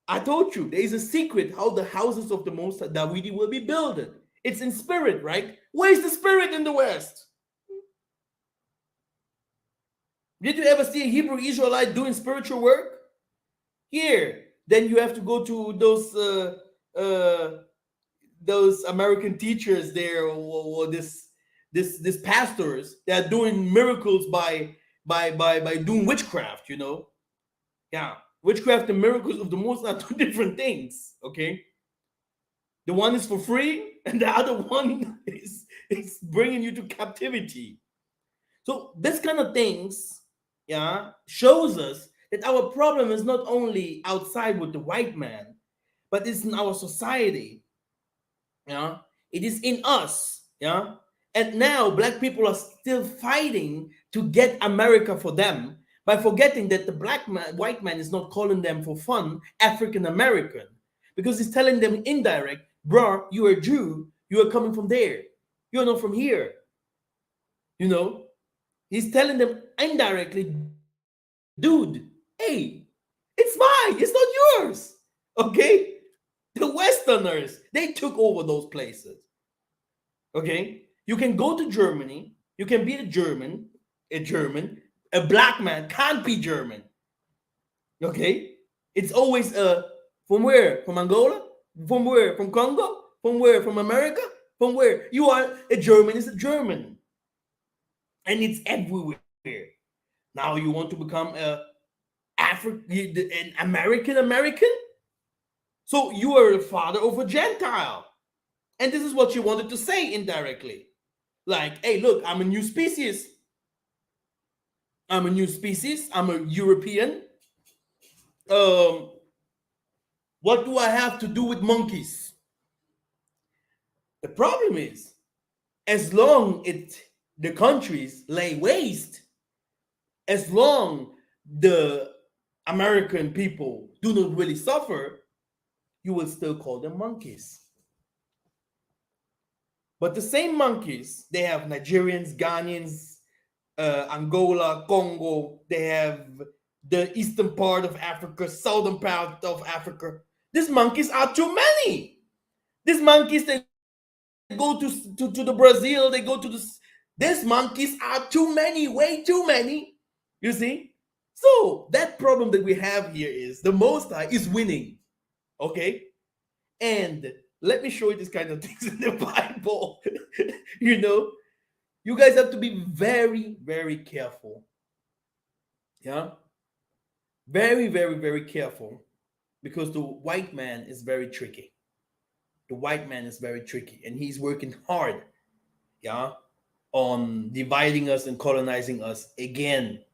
I told you there is a secret how the houses of the Most High Dawidi will be built. It's in spirit, right? Where's the spirit in the West? Did you ever see a Hebrew Israelite doing spiritual work? Here, then you have to go to those American teachers there, or this pastors that are doing miracles by doing witchcraft. Yeah, witchcraft and miracles of the Most are two different things. Okay, the one is for free, and the other one is bringing you to captivity. So this kind of things, yeah, shows us that our problem is not only outside with the white man, but it's in our society. Yeah, it is in us. Yeah, and now black people are still fighting to get America for them, by forgetting that the white man is not calling them for fun African American, because he's telling them indirect, bro, you are a Jew, you are coming from there, you're not from here. You know, he's telling them indirectly, dude, hey, it's mine, it's not yours. Okay, the Westerners, they took over those places. Okay, you can go to Germany, you can be a black man can't be German. Okay, it's always from where? From Angola? From where? From Congo? From where? From America? From where? You are a German is a German, and it's everywhere. Now you want to become a an American, so you are the father of a Gentile. And this is what you wanted to say indirectly. Like, hey, look, I'm a new species. I'm a new species. I'm a European. Um, what do I have to do with monkeys? The problem is, as long the countries lay waste, as long the American people do not really suffer, you will still call them monkeys. But the same monkeys, they have Nigerians, Ghanaians, Angola, Congo, they have the eastern part of Africa, southern part of Africa. These monkeys are too many. These monkeys, they go to the Brazil, they go to these monkeys are too many, way too many. You see? So that problem that we have here is the Most High is winning. Okay? And let me show you this kind of things in the Bible. you know, you guys have to be very, very careful. Yeah, very, very, very careful, because the white man is very tricky. The white man is very tricky, and he's working hard, yeah, on dividing us and colonizing us again.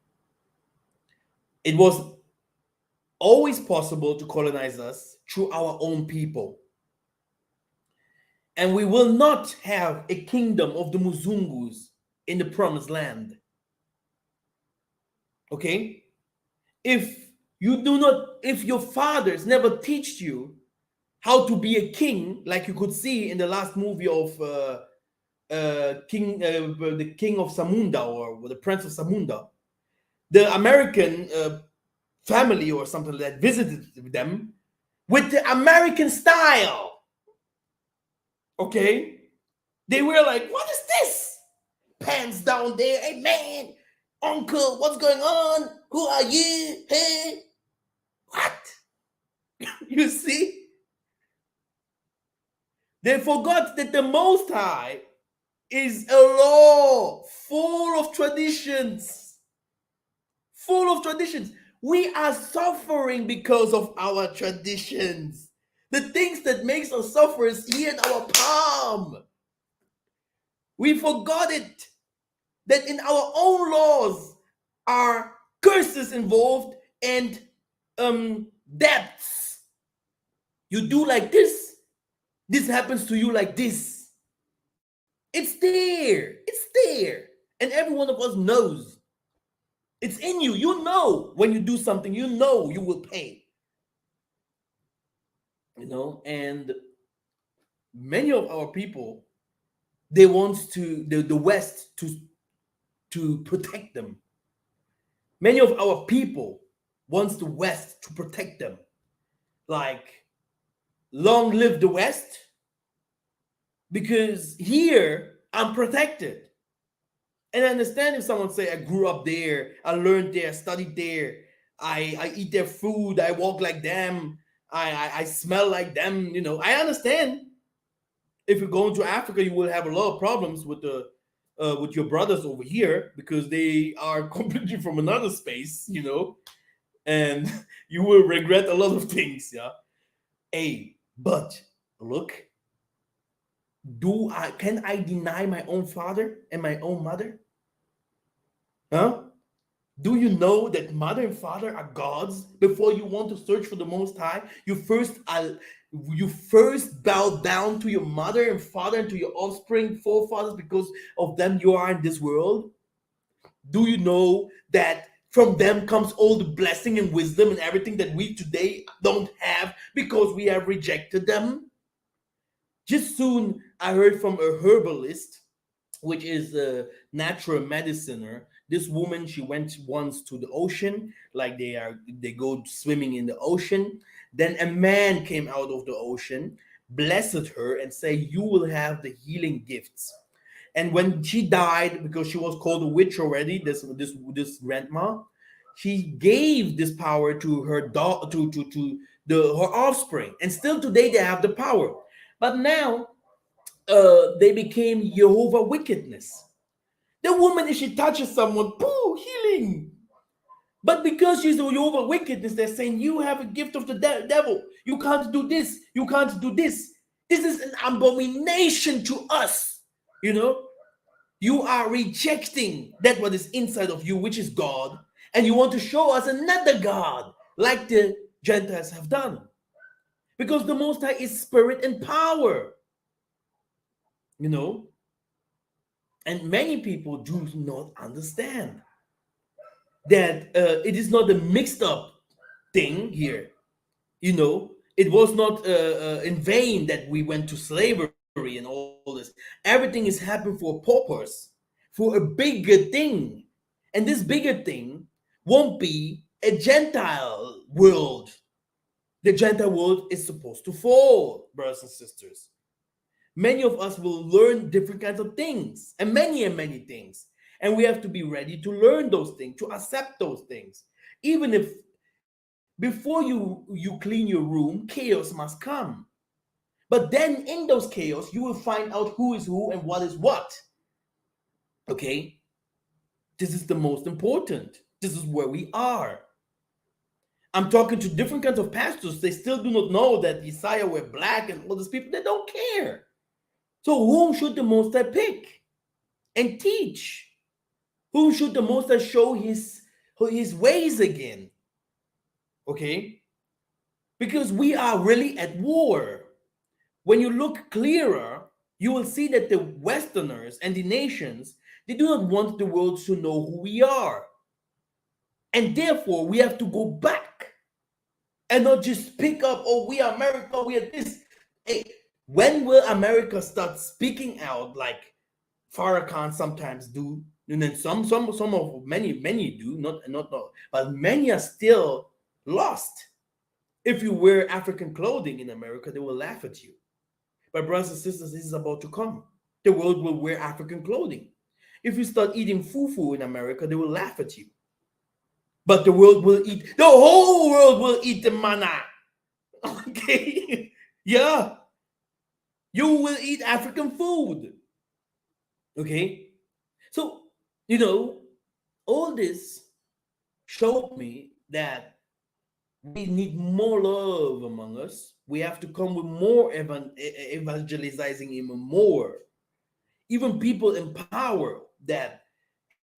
It was always possible to colonize us through our own people. And we will not have a kingdom of the Muzungus in the promised land. Okay? If your fathers never teach you how to be a king, like you could see in the last movie of the King of Samunda, or the Prince of Samunda, the American family or something like that visited them with the American style. Okay? They were like, what is this? Pants down there. Hey, man, uncle, what's going on? Who are you? Hey, what? You see? They forgot that the Most High is a law full of traditions. Full of traditions. We are suffering because of our traditions. The things that makes us suffer is here in our palm. We forgot it. That in our own laws are curses involved and debts. You do like this happens to you like this. It's there. It's there. And every one of us knows. It's in you. You know when you do something, you know you will pay. And many of our people, they want the West to protect them. Many of our people wants the West to protect them. Like, long live the West, because here I'm protected. And I understand if someone say, I grew up there, I learned there, studied there, I eat their food, I walk like them, I smell like them. I understand. If you go into Africa, you will have a lot of problems with your brothers over here, because they are completely from another space, and you will regret a lot of things. Yeah. Hey, but look, can I deny my own father and my own mother? Huh? Do you know that mother and father are gods? Before you want to search for the Most High, you first bow down to your mother and father and to your offspring, forefathers, because of them you are in this world. Do you know that from them comes all the blessing and wisdom and everything that we today don't have because we have rejected them? Just soon, I heard from a herbalist, which is a natural mediciner. This woman, she went once to the ocean, like they go swimming in the ocean. Then a man came out of the ocean, blessed her, and say, "You will have the healing gifts." And when she died, because she was called a witch already, this grandma, she gave this power to her daughter, to her offspring, and still today they have the power. But now they became Jehovah wickedness. The woman, if she touches someone, pooh, healing. But because she's a Jehovah wickedness, they're saying you have a gift of the devil. You can't do this. You can't do this. This is an abomination to us. You know, you are rejecting that what is inside of you, which is God, and you want to show us another God, like the Gentiles have done. Because the Most High is spirit and power. You know, and many people do not understand that it is not a mixed up thing here. It was not in vain that we went to slavery and all this. Everything is happening for a purpose, for a bigger thing. And this bigger thing won't be a Gentile world. The Gentile world is supposed to fall, brothers and sisters. Many of us will learn different kinds of things, and many things. And we have to be ready to learn those things, to accept those things. Even if before you clean your room, chaos must come. But then in those chaos, you will find out who is who and what is what. Okay? This is the most important. This is where we are. I'm talking to different kinds of pastors. They still do not know that Isaiah were black and all these people. They don't care. So whom should the Most High pick and teach? Whom should the Most High show his ways again? Okay? Because we are really at war. When you look clearer, you will see that the Westerners and the nations, they do not want the world to know who we are. And therefore, we have to go back and not just pick up, oh, we are America, we are this. Hey, when will America start speaking out like Farrakhan sometimes do? And then some of many do, not, but many are still lost. If you wear African clothing in America, they will laugh at you. But brothers and sisters, this is about to come. The world will wear African clothing. If you start eating fufu in America, they will laugh at you. But the whole world will eat the manna. Okay? Yeah. You will eat African food. Okay? So, all this showed me that we need more love among us. We have to come with more evangelizing, even more. Even people in power that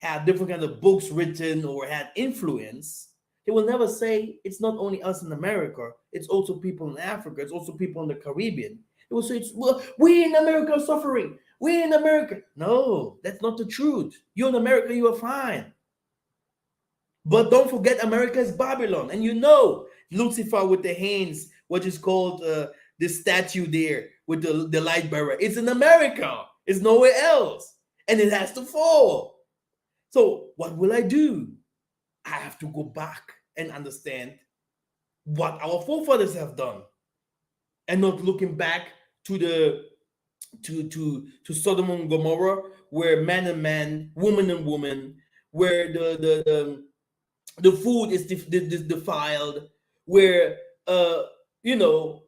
had different kinds of books written or had influence, they will never say it's not only us in America, it's also people in Africa, it's also people in the Caribbean. They will say it's, well, we in America are suffering. We in America. No, that's not the truth. You in America, you are fine. But don't forget, America is Babylon. And you know, Lucifer with the hands, what is called the statue there with the light bearer. It's in America. It's nowhere else. And it has to fall. So what will I do? I have to go back and understand what our forefathers have done. And not looking back to the to Sodom and Gomorrah, where man and man, woman and woman, where the food is defiled, where you know,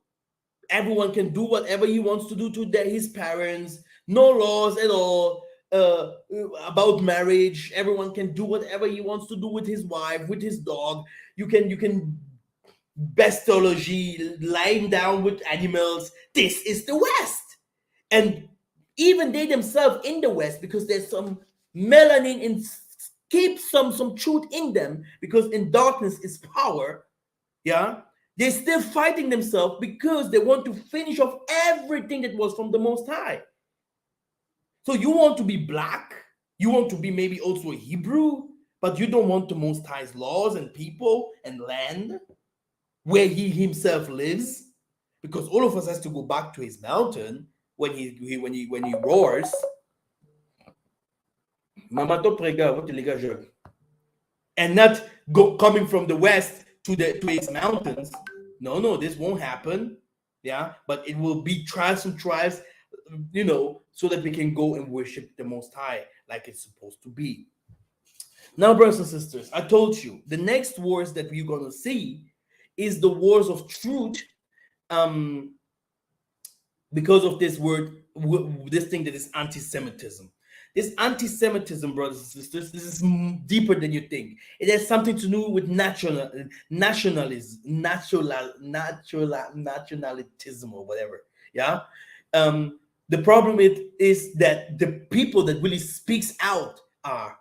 everyone can do whatever he wants to do to his parents, no laws at all about marriage. Everyone can do whatever he wants to do with his wife, with his dog. You can bestology, lying down with animals. This is the West. And even they themselves in the West, because there's some melanin in, keep some truth in them, because in darkness is power. Yeah, they're still fighting themselves because they want to finish off everything that was from the Most High. So you want to be black, you want to be maybe also a Hebrew, but you don't want the Most High's laws and people and land where he himself lives, because all of us has to go back to his mountain when he roars. And not coming from the west to his mountains. No, this won't happen. Yeah, but it will be tribes and tribes, so that we can go and worship the Most High like it's supposed to be. Now, brothers and sisters, I told you the next wars that we're gonna see is the wars of truth, because of this this thing that is anti-Semitism. This anti-Semitism, brothers and sisters, this is deeper than you think. It has something to do with nationalism, nationalism, or whatever. Yeah. The problem is that the people that really speaks out are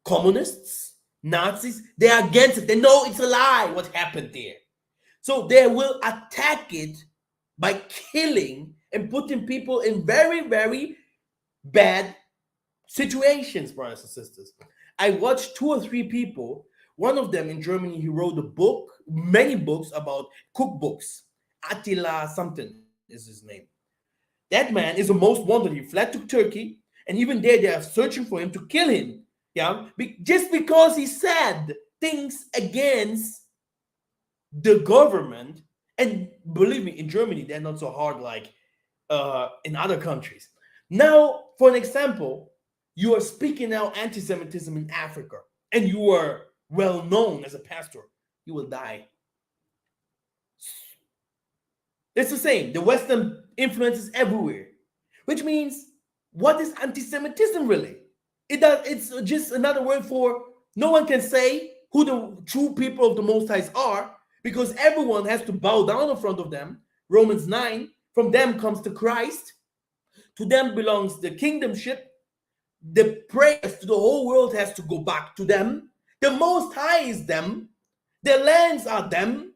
communists, Nazis. They are against it. They know it's a lie what happened there. So they will attack it by killing and putting people in very, very bad situations, brothers and sisters. I watched 2 or 3 people. One of them in Germany, he wrote a book, many books about cookbooks. Attila something is his name. That man is the most wanted. He fled to Turkey, and even there they are searching for him to kill him. Yeah, just because he said things against the government. And believe me, in Germany, they're not so hard like in other countries. Now, for an example, you are speaking out anti-Semitism in Africa, and you are well known as a pastor, you will die. It's the same. The Western influence is everywhere, which means, what is anti-Semitism really? It's just another word for no one can say who the true people of the Most High are, because everyone has to bow down in front of them. Romans 9, from them comes the Christ. To them belongs the kingdomship. The prayers to the whole world has to go back to them. The Most High is them. Their lands are them.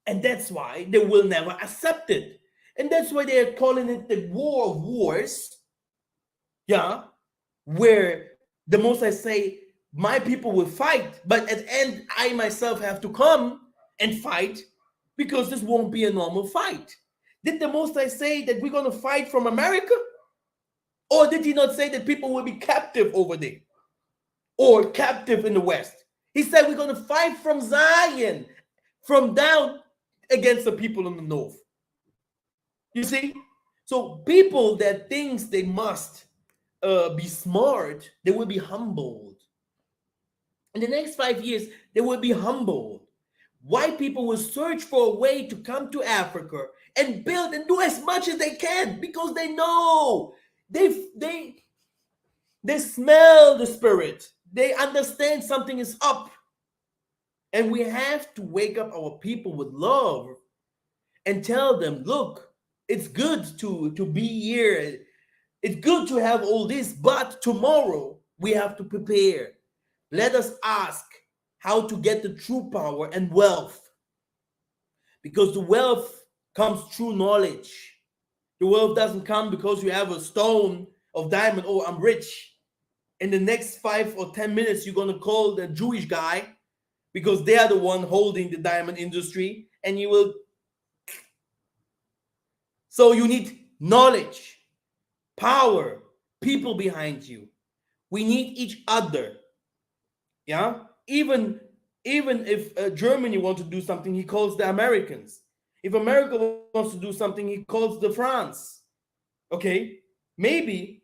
And that's why they will never accept it. And that's why they are calling it the war of wars. Yeah. Where the Most High say, my people will fight, but at the end, I myself have to come and fight, because this won't be a normal fight. Did the Most High say that we're going to fight from America? Or did he not say that people will be captive over there? Or captive in the West? He said we're going to fight from Zion, from down against the people in the north. You see? So people that thinks they must be smart, they will be humbled. In the next 5 years, they will be humbled. White people will search for a way to come to Africa and build and do as much as they can, because they know they smell the spirit. They understand something is up. And we have to wake up our people with love and tell them, look, it's good to be here. It's good to have all this, but tomorrow we have to prepare. Let us ask how to get the true power and wealth, because the wealth comes through knowledge. The wealth doesn't come because you have a stone of diamond. Oh, I'm rich. In the next 5 or 10 minutes, you're gonna call the Jewish guy because they are the one holding the diamond industry, and you will. So you need knowledge, power, people behind you. We need each other. Yeah, even if Germany wants to do something, he calls the Americans. If America wants to do something, he calls the France. Okay, maybe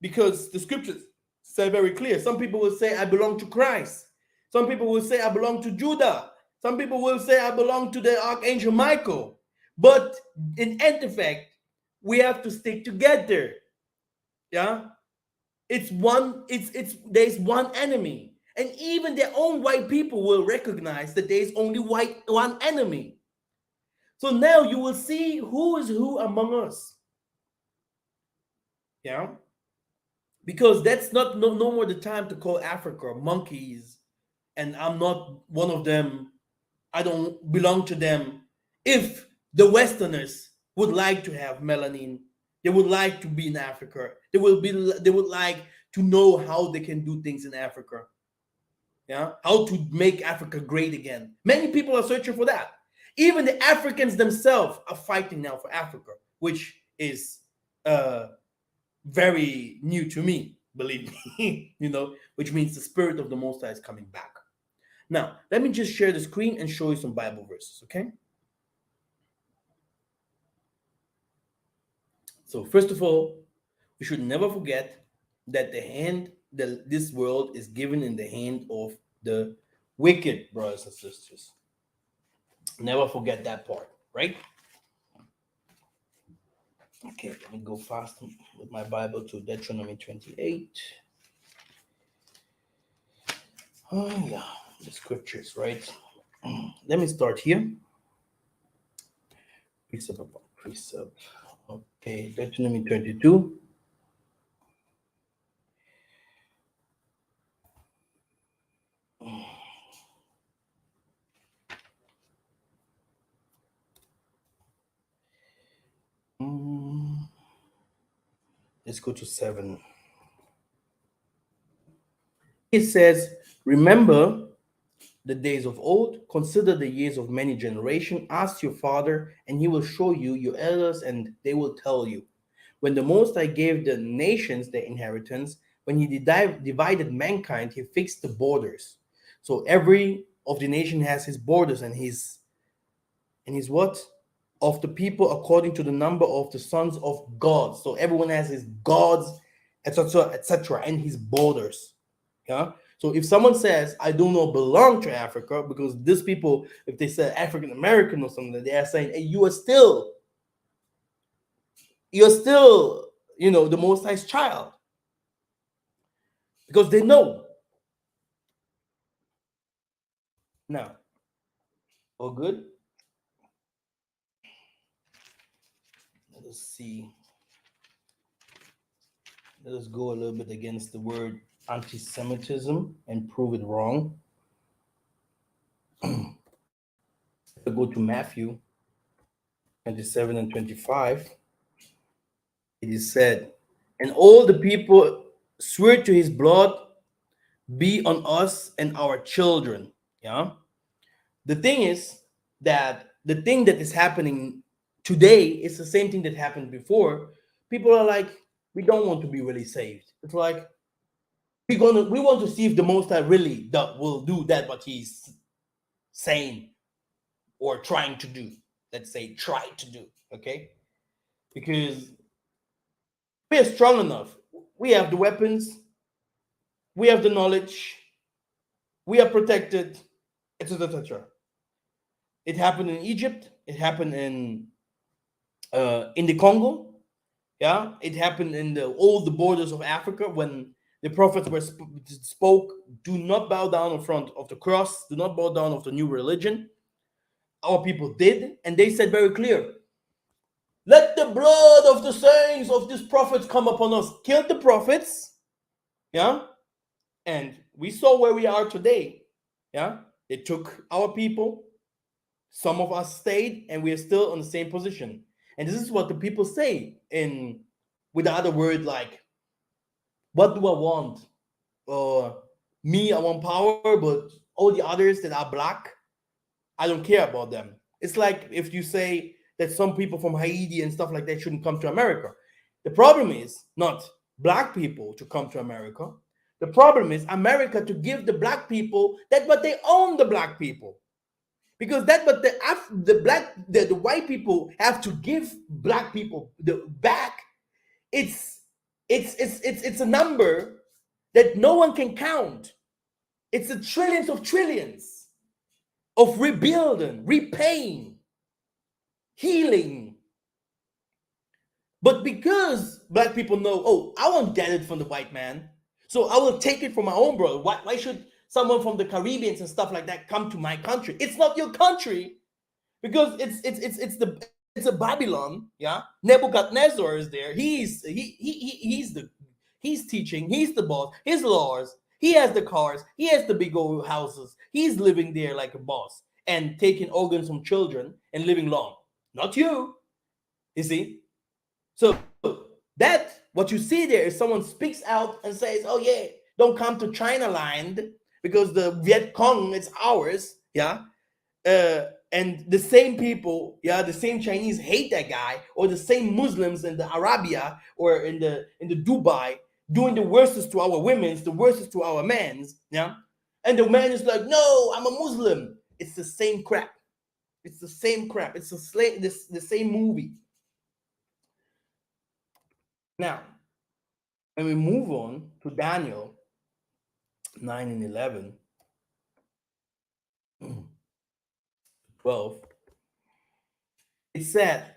because the scriptures say very clear. Some people will say, I belong to Christ. Some people will say, I belong to Judah. Some people will say, I belong to the Archangel Michael. But in end effect, we have to stick together. Yeah, it's there's one enemy, and even their own white people will recognize that there's only one enemy. So now you will see who is who among us. Yeah, because that's not no more the time to call Africa monkeys, and I'm not one of them. I don't belong to them. If the Westerners would like to have melanin, they would like to be in Africa. They would like to know how they can do things in Africa. Yeah, how to make Africa great again. Many people are searching for that. Even the Africans themselves are fighting now for Africa, which is uh, very new to me, believe me. Which means the spirit of the Most High is coming back. Now, let me just share the screen and show you some Bible verses, okay? So, first of all, we should never forget that this world is given in the hand of the wicked, brothers and sisters. Never forget that part, right? Okay, let me go fast with my Bible to Deuteronomy 28. Oh, yeah, the scriptures, right? Let me start here. Precept upon precept. Okay, Deuteronomy 22. Let's go to 7. It says, remember the days of old, consider the years of many generations, ask your father, and he will show you your elders, and they will tell you. When the Most High gave the nations their inheritance, when he divided mankind, he fixed the borders. So every of the nation has his borders, and his what? Of the people according to the number of the sons of God. So everyone has his gods, etc., etc., and his borders. Yeah. So if someone says, I do not belong to Africa, because these people, if they say African American or something, they are saying, hey, you're still, the Most High's child. Because they know. Now, all good? Let us see. Let us go a little bit against the word anti-Semitism and prove it wrong. Go to Matthew 27 and 25. It is said, and all the people swear to his blood be on us and our children. Yeah. The thing is that the thing that is happening today is the same thing that happened before. People are like, we don't want to be really saved. It's like we want to see if the Most High really will do that what he's saying or trying to do. Let's say try to do. Okay, because we are strong enough. We have the weapons. We have the knowledge. We are protected, etc., etc. It happened in Egypt. It happened in the Congo. Yeah, it happened in all the borders of Africa when The prophets were spoke, do not bow down in front of the cross, do not bow down of the new religion. Our people did, and they said very clear, let the blood of the saints of these prophets come upon us. Killed the prophets, yeah, and we saw where we are today, yeah. They took our people, some of us stayed, and we are still in the same position. And this is what the people say in, with the other word, like, what do I want? Me, I want power, but all the others that are black, I don't care about them. It's like if you say that some people from Haiti and stuff like that shouldn't come to America. The problem is not black people to come to America. The problem is America to give the black people that, but they own the black people, because that, but the white people have to give black people the back. It's it's a number that no one can count. It's a trillions of trillions of rebuilding, repaying, healing. But because black people know, oh, I won't get it from the white man, so I will take it from my own brother. Why should someone from the Caribbeans and stuff like that come to my country? It's not your country, because it's a Babylon. Yeah, Nebuchadnezzar is there. He's teaching. He's the boss. His laws. He has the cars. He has the big old houses. He's living there like a boss and taking organs from children and living long. Not you. You see. So that what you see there is someone speaks out and says, "Oh yeah, don't come to China land because the Viet Cong is ours." Yeah, and the same people, yeah, the same Chinese hate that guy, or the same Muslims in the Arabia or in the Dubai doing the worstest to our women's, the worstest to our men's, yeah. And the man is like, "No, I'm a Muslim." It's the same crap. It's the same crap. It's the same movie. Now, when we move on to Daniel 9 and 11, 12, it said,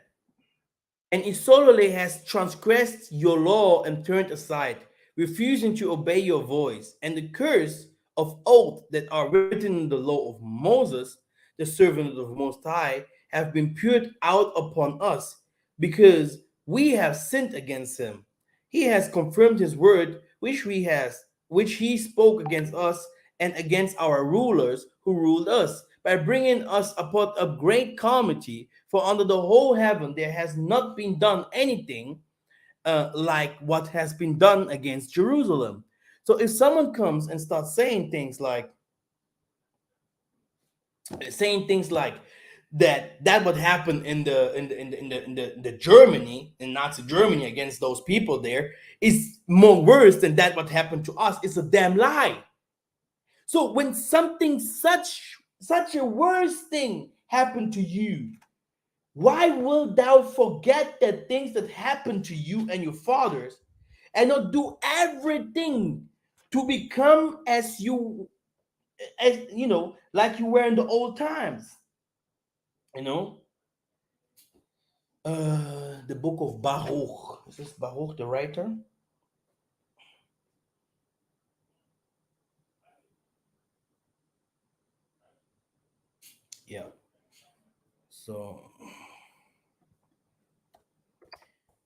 and Isolole has transgressed your law and turned aside, refusing to obey your voice, and the curse of oath that are written in the law of Moses, the servant of the Most High, have been poured out upon us, because we have sinned against him. He has confirmed his word, which he spoke against us and against our rulers who ruled us, by bringing us upon a great calamity. For under the whole heaven there has not been done anything like what has been done against Jerusalem. So if someone comes and starts saying things like that what happened in the Germany, in Nazi Germany, against those people there is more worse than that what happened to us, it's a damn lie. So when something such a worse thing happened to you, why wilt thou forget the things that happened to you and your fathers, and not do everything to become as like you were in the old times? You know, the book of Baruch. Is this Baruch the writer? Yeah. So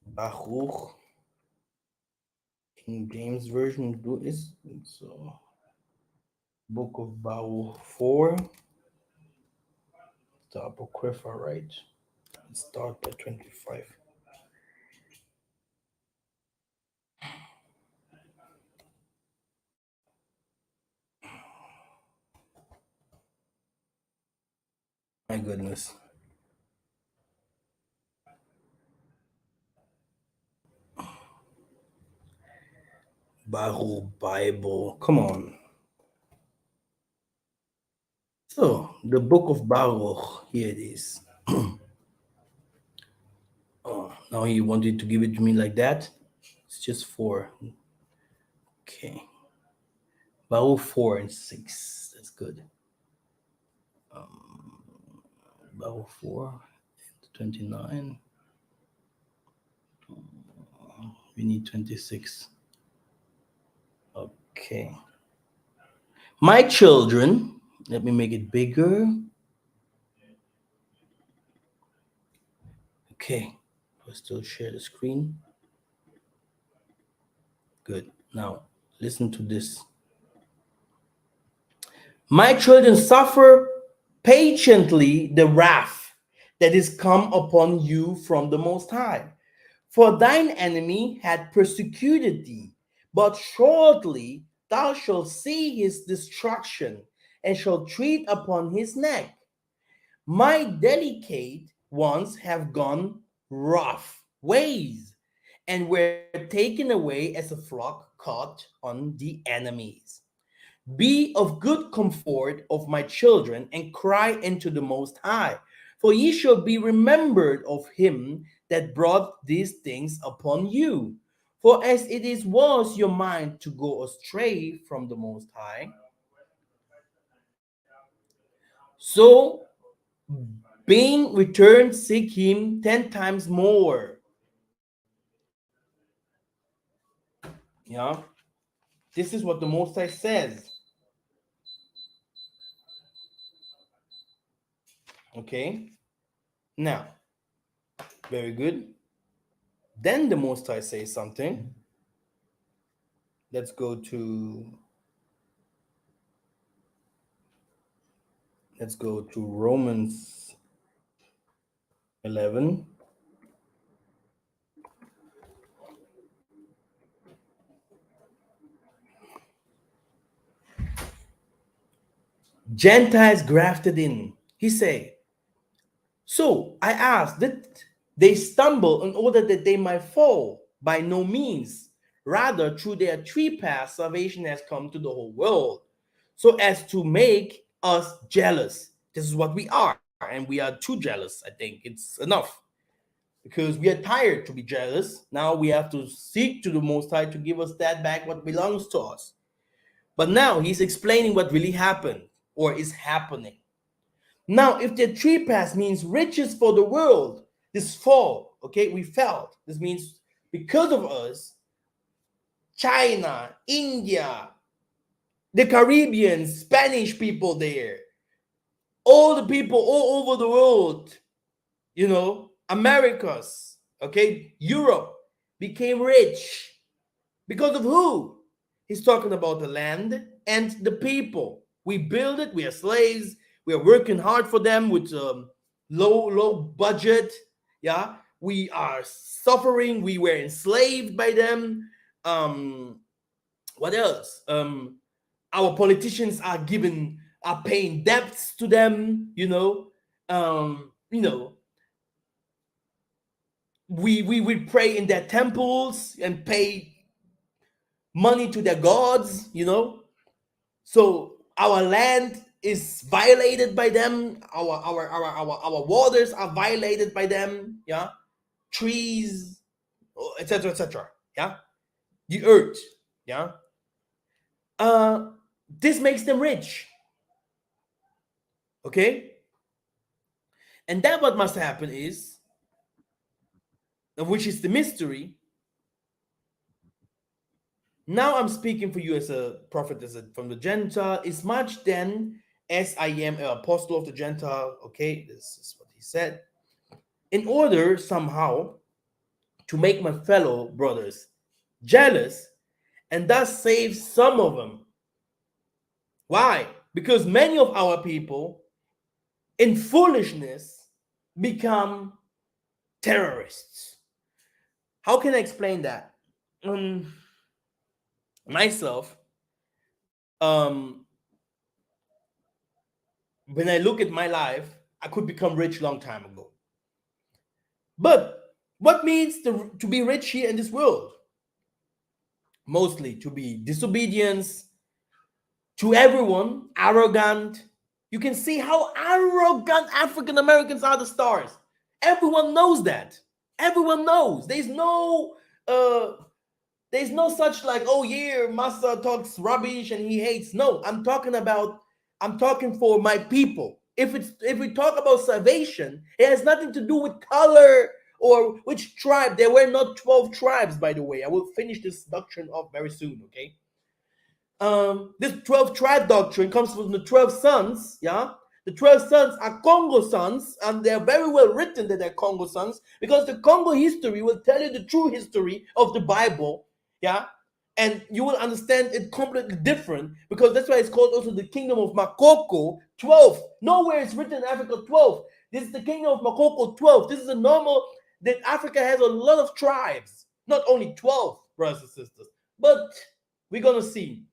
Baruch, King James version do is so. Book of Baruch 4, the Apocrypha, right? Let's start by 25. My goodness. Baruch Bible. Come on. So, the book of Baruch, here it is. Oh, now he wanted to give it to me like that. It's just 4. Okay. Baruch 4 and 6. That's good. Baruch 4 and 29. We need 26. Okay. My children, let me make it bigger. Okay. I'll still share the screen. Good. Now, listen to this. My children, suffer patiently the wrath that is come upon you from the Most High. For thine enemy had persecuted thee, but shortly thou shalt see his destruction, and shalt tread upon his neck. My delicate ones have gone rough ways, and were taken away as a flock caught on the enemies. Be of good comfort of my children, and cry unto the Most High, for ye shall be remembered of him that brought these things upon you. For as it is was your mind to go astray from the Most High, so being returned seek him 10 times more. Yeah, this is what the Most High says. Okay, now, very good. Then the Most High says something. Let's go to Romans 11. Gentiles grafted in. He say, so I asked, did they stumble in order that they might fall? By no means. Rather, through their trespass, salvation has come to the whole world, so as to make us jealous. This is what we are, and we are too jealous. I think it's enough because we are tired to be jealous. Now we have to seek to the Most High to give us that back what belongs to us. But now he's explaining what really happened or is happening. Now, if the trespass means riches for the world, this fall, okay, we felt. This means because of us, China, India, the Caribbean, Spanish people there, all the people all over the world, Americas, okay, Europe became rich. Because of who? He's talking about the land and the people. We build it. We are slaves. We are working hard for them with low budget. Yeah, we are suffering. We were enslaved by them. What else? Our politicians are paying debts to them. We would pray in their temples and pay money to their gods, So our land is violated by them. Our waters are violated by them. Yeah, trees, etc., etc. Yeah, the earth. Yeah. This makes them rich. Okay, and then what must happen is, which is the mystery. Now I'm speaking for you as a prophet, from the Gentile, as much then as I am an apostle of the Gentile. Okay, this is what he said. In order somehow to make my fellow brothers jealous and thus save some of them. Why? Because many of our people, in foolishness, become terrorists. How can I explain that? Myself, when I look at my life, I could become rich long time ago. But what means to be rich here in this world? Mostly to be disobedience to everyone, arrogant. You can see how arrogant African Americans are, the stars. Everyone knows that. Everyone knows. There's no such like, oh yeah, Massa talks rubbish and he hates. No, I'm talking for my people. If we talk about salvation, it has nothing to do with color or which tribe. There were not 12 tribes, by the way. I will finish this doctrine off very soon, okay? This 12 tribe doctrine comes from the 12 sons. Yeah, the 12 sons are Congo sons, and they're very well written that they're Congo sons, because the Congo history will tell you the true history of the Bible. Yeah, and you will understand it completely different, because that's why it's called also the kingdom of Makoko 12. Nowhere is written in Africa 12. This is the kingdom of Makoko 12. This is a normal that Africa has a lot of tribes, not only 12, brothers and sisters. But we're gonna see,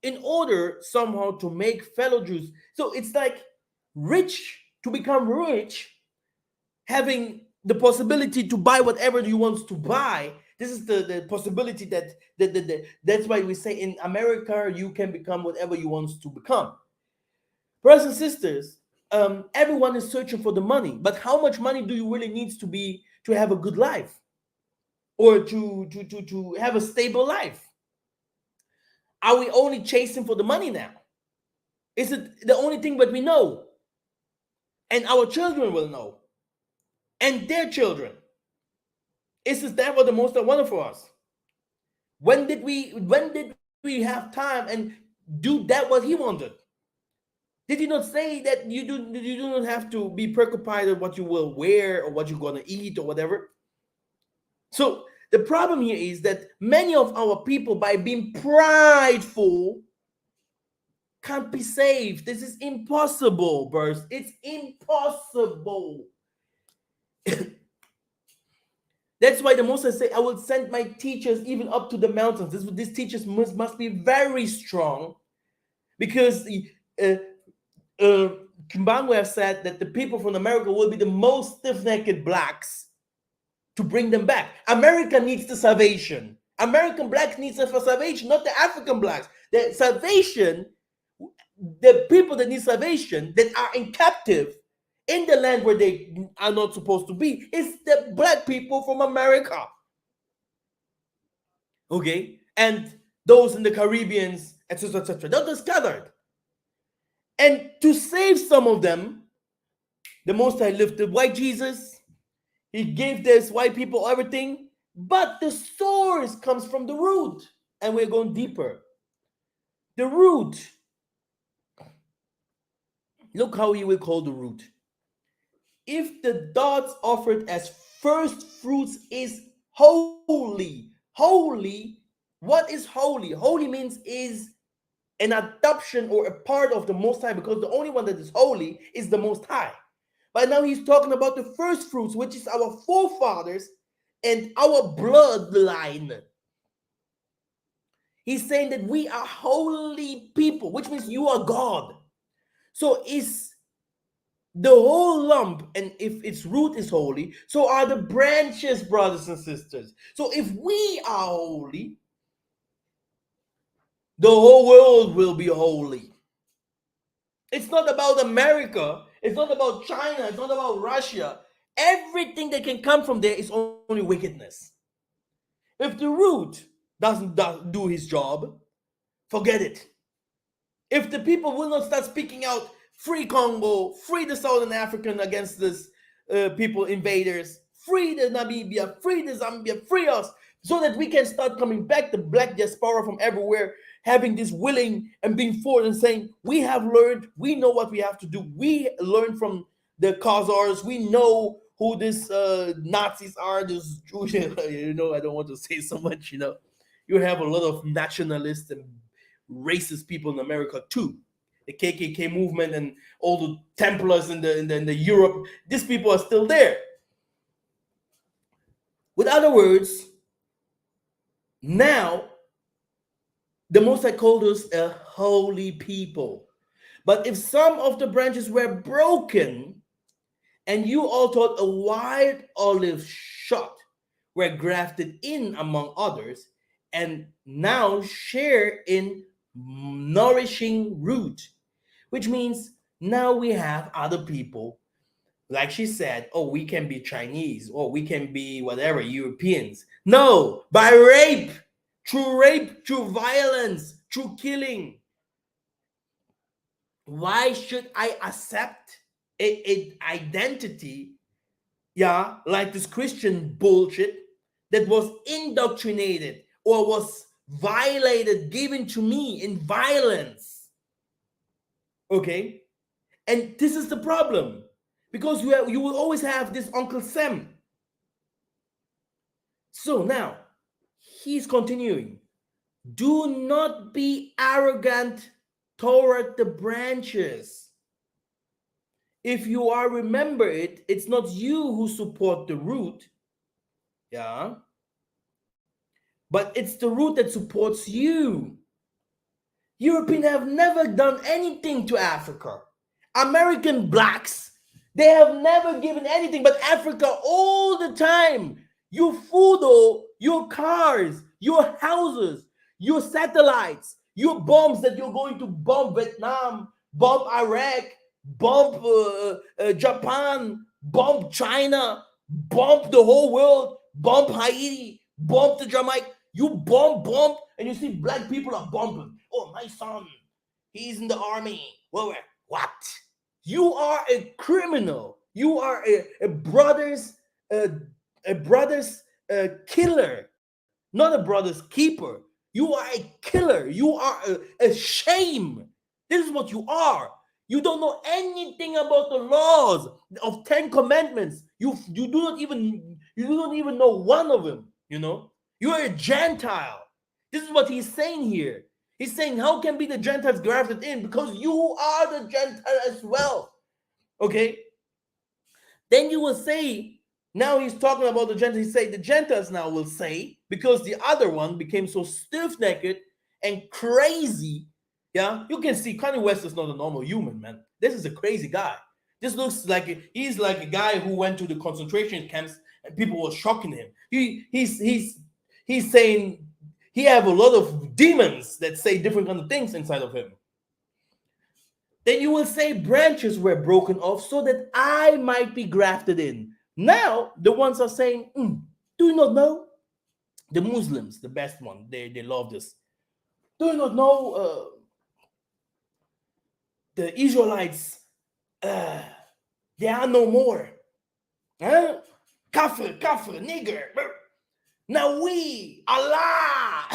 in order somehow to make fellow Jews. So it's like rich to become rich, having the possibility to buy whatever you want to buy. This is the possibility that's why we say in America you can become whatever you want to become. Brothers and sisters, everyone is searching for the money, but how much money do you really need to have a good life, or to have a stable life? Are we only chasing for the money now? Is it the only thing that we know? And our children will know. And their children. Is that what the Most High wanted for us? When did we have time and do that what he wanted? Did he not say that you do not have to be preoccupied with what you will wear or what you're gonna eat or whatever? So the problem here is that many of our people, by being prideful, can't be saved. This is impossible, Burst. It's impossible. That's why the Most High say, I will send my teachers even up to the mountains. These teachers must be very strong, because Kimbangu have said that the people from America will be the most stiff-necked blacks to bring them back. America needs the salvation. American blacks needs the salvation, not the African blacks. The salvation, the people that need salvation, that are in captive in the land where they are not supposed to be, is the black people from America. Okay? And those in the Caribbeans, etc., etc. They're just gathered. And to save some of them, the Most High lifted white Jesus. He gave this white people everything, but the source comes from the root. And we're going deeper. The root. Look how he will call the root. If the dots offered as first fruits is holy. Holy, what is holy? Holy means is an adoption or a part of the Most High, because the only one that is holy is the Most High. But now he's talking about the first fruits, which is our forefathers and our bloodline. He's saying that we are holy people, which means you are God. So is the whole lump, and if its root is holy, so are the branches, brothers and sisters. So if we are holy, the whole world will be holy. It's not about America. It's not about China. It's not about Russia. Everything that can come from there is only wickedness. If the root doesn't do his job, forget it. If the people will not start speaking out, free Congo, free the Southern African against this people invaders, free the Namibia, free the Zambia, free us, so that we can start coming back, the black diaspora from everywhere, having this willing and being forward and saying, we have learned, we know what we have to do. We learned from the Khazars, we know who these Nazis are, this Jewish, I don't want to say so much, you have a lot of nationalists and racist people in America too. The KKK movement and all the Templars in the Europe, these people are still there. With other words, now the Most High called us a holy people. But if some of the branches were broken, and you all thought a wild olive shot were grafted in among others, and now share in nourishing root, which means now we have other people, like she said, oh, we can be Chinese, or we can be whatever, Europeans. No, by rape, through violence, through killing. Why should I accept a identity, like this Christian bullshit that was indoctrinated or was violated, given to me in violence. Okay? And this is the problem. Because you will always have this Uncle Sam. So now, he's continuing. Do not be arrogant toward the branches. If you are, remember it, it's not you who support the root, yeah, but it's the root that supports you. Europeans have never done anything to Africa. American blacks, they have never given anything but Africa all the time. Your food, your cars, your houses, your satellites, your bombs that you're going to bomb Vietnam, bomb Iraq, bomb Japan, bomb China, bomb the whole world, bomb Haiti, bomb the Jamaica. You bomb, and you see black people are bombing. Oh, my son, he's in the army. Well, what? You are a criminal. You are uh, a brother's killer, not a brother's keeper. You are a killer. You are a shame. This is what you are. You don't know anything about the laws of 10 commandments. You do not even know one of them. You are a Gentile. This is what he's saying here. He's saying, how can be the Gentiles grafted in? Because you are the Gentile as well. Okay? Then you will say, now he's talking about the Gentiles. He say the Gentiles now will say, because the other one became so stiff-necked and crazy. Yeah, you can see Kanye West is not a normal human, man. This is a crazy guy. This looks like he's like a guy who went to the concentration camps and people were shocking him. He's saying he have a lot of demons that say different kind of things inside of him. Then you will say branches were broken off so that I might be grafted in. Now the ones are saying, do you not know? The Muslims, the best one, they love this. Do you not know the Israelites? They are no more. Huh? Kafir, nigger. Now we, Allah,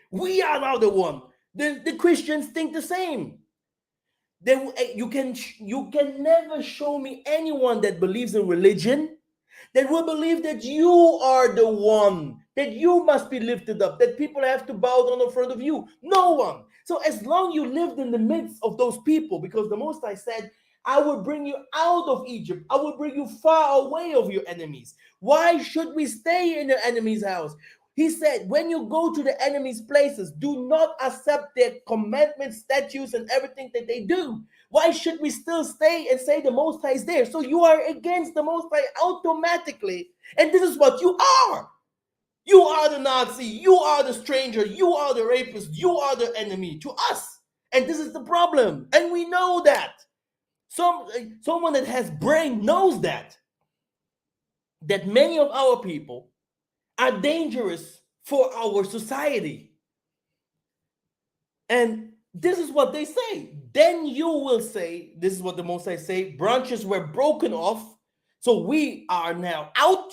we are now the one. The Christians think the same. Then you can never show me anyone that believes in religion that will believe that you are the one, that you must be lifted up, that people have to bow down in front of you. No one. So as long you lived in the midst of those people, because the Most High said, I will bring you out of Egypt. I will bring you far away of your enemies. Why should we stay in the enemy's house? He said, when you go to the enemy's places, do not accept their commandments, statutes, and everything that they do. Why should we still stay and say the Most High is there? So you are against the Most High automatically. And this is what you are. You are the Nazi. You are the stranger. You are the rapist. You are the enemy to us. And this is the problem. And we know that. Someone that has brain knows that many of our people are dangerous for our society. And this is what they say. Then you will say, this is what the Most High say, branches were broken off, so we are now out.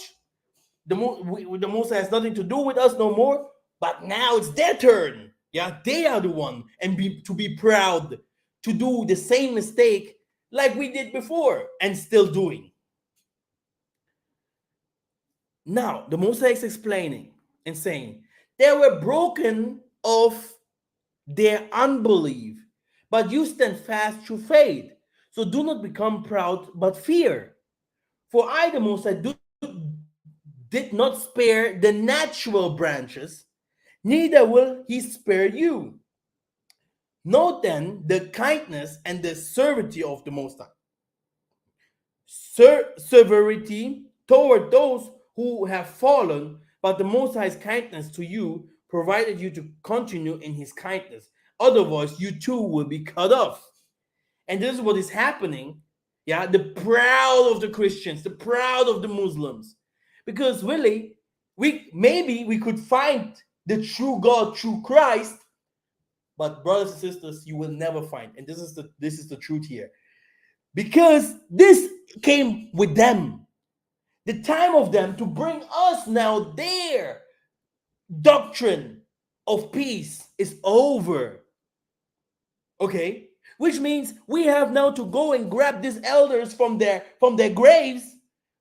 The Most High has nothing to do with us no more, but now it's their turn. Yeah, they are the one, and to be proud, to do the same mistake like we did before and still doing. Now, the Most High is explaining and saying, they were broken of their unbelief, but you stand fast through faith. So do not become proud, but fear. For I, the Most High, did not spare the natural branches, neither will he spare you. Note then the kindness and the severity of the Most High. Severity toward those who have fallen, but the Most High's kindness to you provided you to continue in his kindness. Otherwise, you too will be cut off. And this is what is happening. Yeah, the proud of the Christians, the proud of the Muslims. Because really, we could find the true God through Christ, but brothers and sisters, you will never find. And this is the truth here. Because this came with them. The time of them to bring us now their doctrine, of peace is over. Okay? Which means we have now to go and grab these elders from their graves.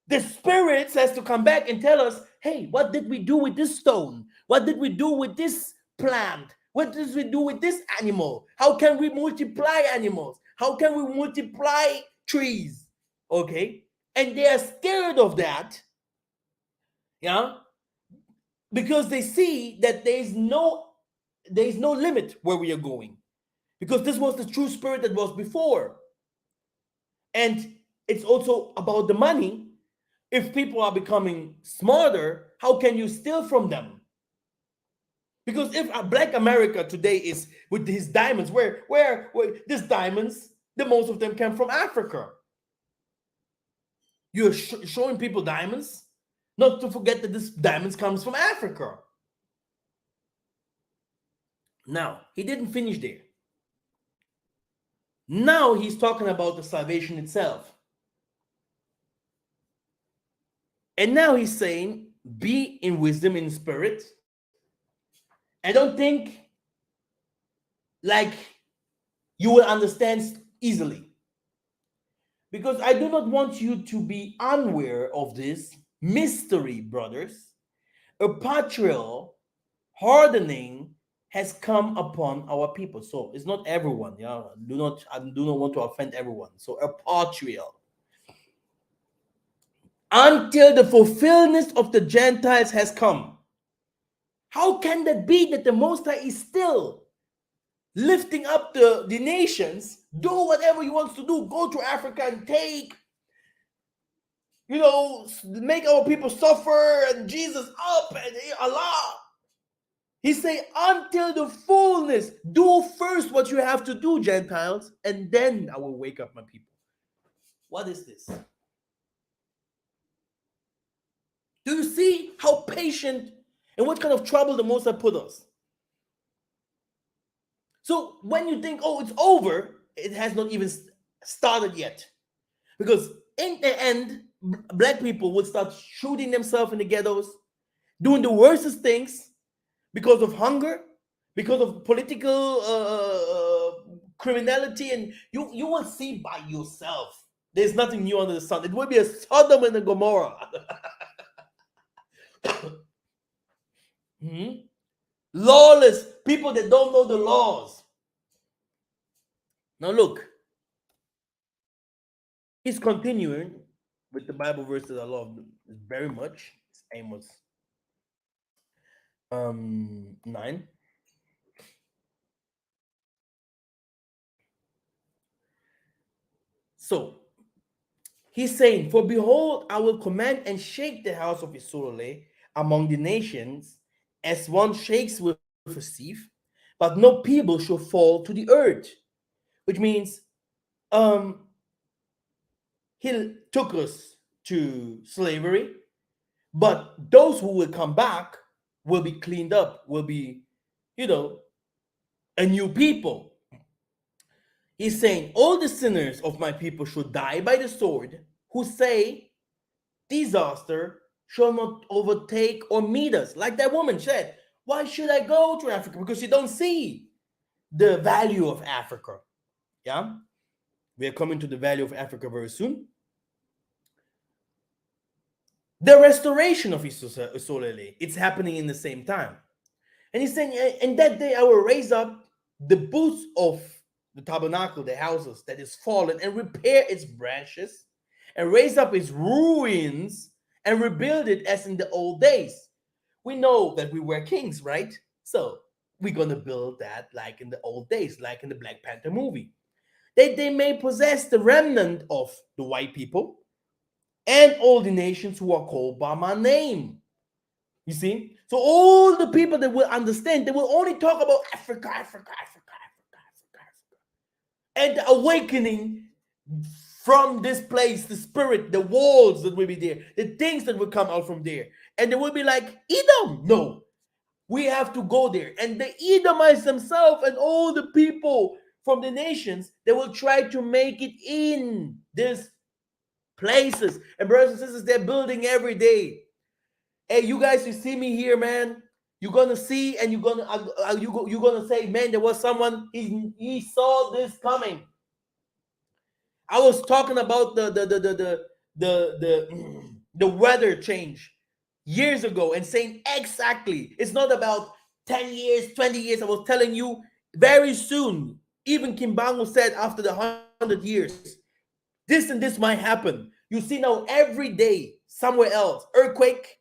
The spirits has to come back and tell us, hey, what did we do with this stone? What did we do with this plant? What did we do with this animal? How can we multiply animals? How can we multiply trees? Okay? And they are scared of that, yeah, because they see that there is no limit where we are going, because this was the true spirit that was before. And it's also about the money. If people are becoming smarter, how can you steal from them? Because if a black America today is with his diamonds, where these diamonds, the most of them came from Africa. You're showing people diamonds, not to forget that this diamonds comes from Africa. Now, he didn't finish there. Now he's talking about the salvation itself. And now he's saying, be in wisdom in spirit. I don't think like you will understand easily. Because I do not want you to be unaware of this mystery, brothers. A patrial hardening has come upon our people. So it's not everyone. Yeah, I do not want to offend everyone. So a patrial. Until the fulfillment of the Gentiles has come. How can that be that the Most High is still lifting up the nations? Do whatever he wants to do. Go to Africa and take, make our people suffer and Jesus up and Allah. He say, until the fullness, do first what you have to do, Gentiles, and then I will wake up my people. What is this? Do you see how patient and what kind of trouble the Most High put us? So when you think, oh, it's over, it has not even started yet. Because in the end, black people would start shooting themselves in the ghettos, doing the worstest things because of hunger, because of political criminality, and you will see by yourself. There's nothing new under the sun. It will be a Sodom and a Gomorrah. Lawless people that don't know the laws. Now look, he's continuing with the Bible verse that I love very much. It's Amos 9. So he's saying, for behold, I will command and shake the house of Israel among the nations, as one shakes with a sieve, but no people shall fall to the earth. Which means he took us to slavery, but those who will come back will be cleaned up, will be, a new people. He's saying, all the sinners of my people should die by the sword, who say, disaster shall not overtake or meet us. Like that woman said, why should I go to Africa? Because you don't see the value of Africa. Yeah? We are coming to the value of Africa very soon. The restoration of Isolele, it's happening in the same time. And he's saying, in that day I will raise up the booths of the tabernacle, the houses that is fallen, and repair its branches, and raise up its ruins, and rebuild it as in the old days. We know that we were kings, right? So we're going to build that like in the old days, like in the Black Panther movie. They may possess the remnant of the white people and all the nations who are called by my name. You see? So all the people that will understand, they will only talk about Africa, Africa, Africa, Africa, Africa, Africa. And the awakening from this place, the spirit, the walls that will be there, the things that will come out from there. And they will be like, Edom, no, we have to go there. And the Edomites themselves and all the people from the nations, they will try to make it in these places. And brothers and sisters, they're building every day. Hey, you guys, you see me here, man. You're gonna see, and you're gonna say, man, there was someone, he saw this coming. I was talking about the weather change years ago and saying exactly it's not about 10 years, 20 years. I was telling you very soon. Even Kimbango said after the 100 years, this and this might happen. You see now every day somewhere else, earthquake,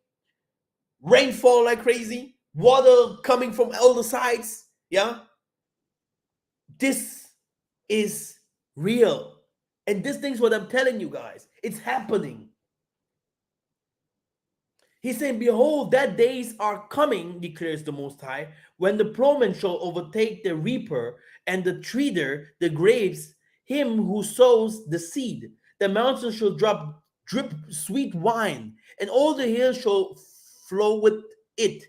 rainfall like crazy, water coming from all the sides. Yeah, this is real. And this thing's what I'm telling you guys. It's happening. He's saying, behold, that days are coming, declares the Most High, when the plowman shall overtake the reaper, and the treader the grapes, him who sows the seed. The mountains shall drip sweet wine, and all the hills shall flow with it.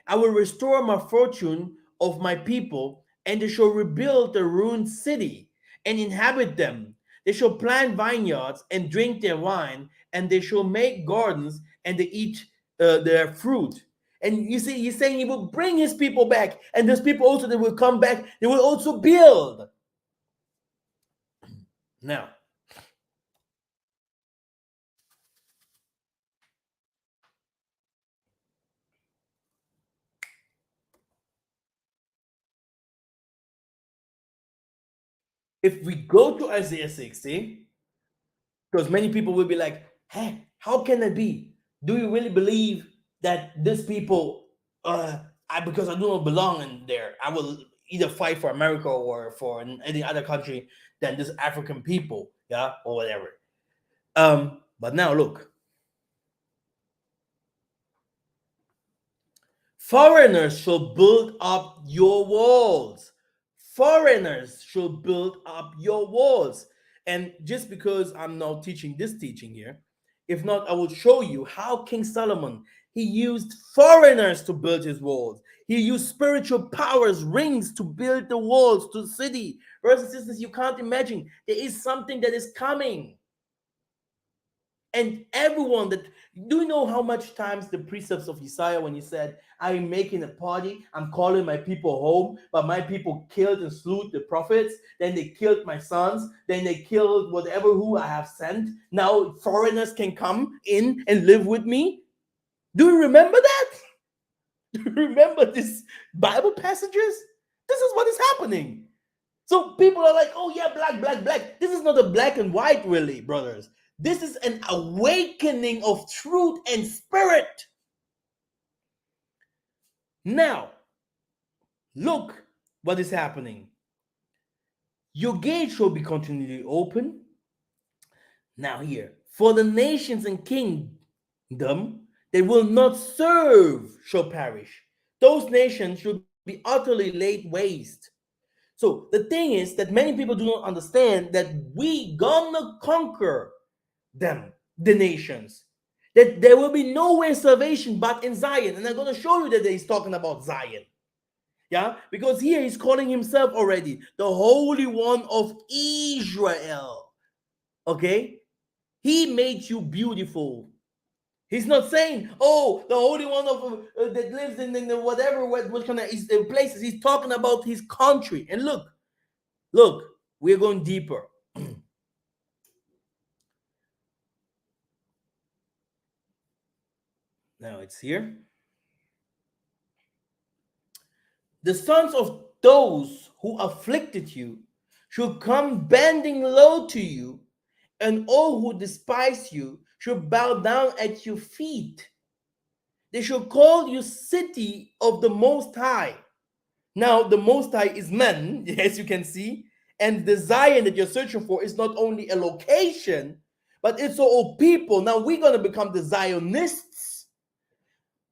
I will restore my fortune of my people, and they shall rebuild the ruined city and inhabit them. They shall plant vineyards and drink their wine, and they shall make gardens and they eat their fruit. And you see, he's saying he will bring his people back, and those people also, they will come back, they will also build. Now, if we go to Isaiah 60, because many people will be like, hey, how can it be? Do you really believe that these people, because I do not belong in there, I will either fight for America or for any other country than this African people, yeah, or whatever. But now look, foreigners shall build up your walls. Foreigners shall build up your walls. And just because I'm now teaching this teaching here, if not, I will show you how King Solomon, he used foreigners to build his walls. He used spiritual powers, rings to build the walls to the city. Brothers and sisters, you can't imagine. There is something that is coming. And everyone that, do you know how much times the precepts of Isaiah, when he said, I'm making a party, I'm calling my people home, but my people killed and slew the prophets, then they killed my sons, then they killed whatever who I have sent. Now foreigners can come in and live with me. Do you remember that? Do you remember these Bible passages? This is what is happening. So people are like, oh yeah, black, black, black. This is not a black and white, really, brothers. This is an awakening of truth and spirit. Now, look what is happening. Your gate shall be continually open. Now here, for the nations and kingdom they will not serve shall perish. Those nations should be utterly laid waste. So the thing is that many people do not understand that we gonna conquer them, the nations. That there will be nowhere salvation but in Zion. And I'm going to show you that he's talking about Zion. Yeah, because here he's calling himself already the Holy One of Israel. Okay, he made you beautiful. He's not saying, oh, the Holy One of that lives in the whatever what kind of places. He's talking about his country. And look, we're going deeper. Now it's here. The sons of those who afflicted you shall come bending low to you, and all who despise you shall bow down at your feet. They shall call you city of the Most High. Now, the Most High is men, as you can see, and the Zion that you're searching for is not only a location, but it's all people. Now, we're going to become the Zionists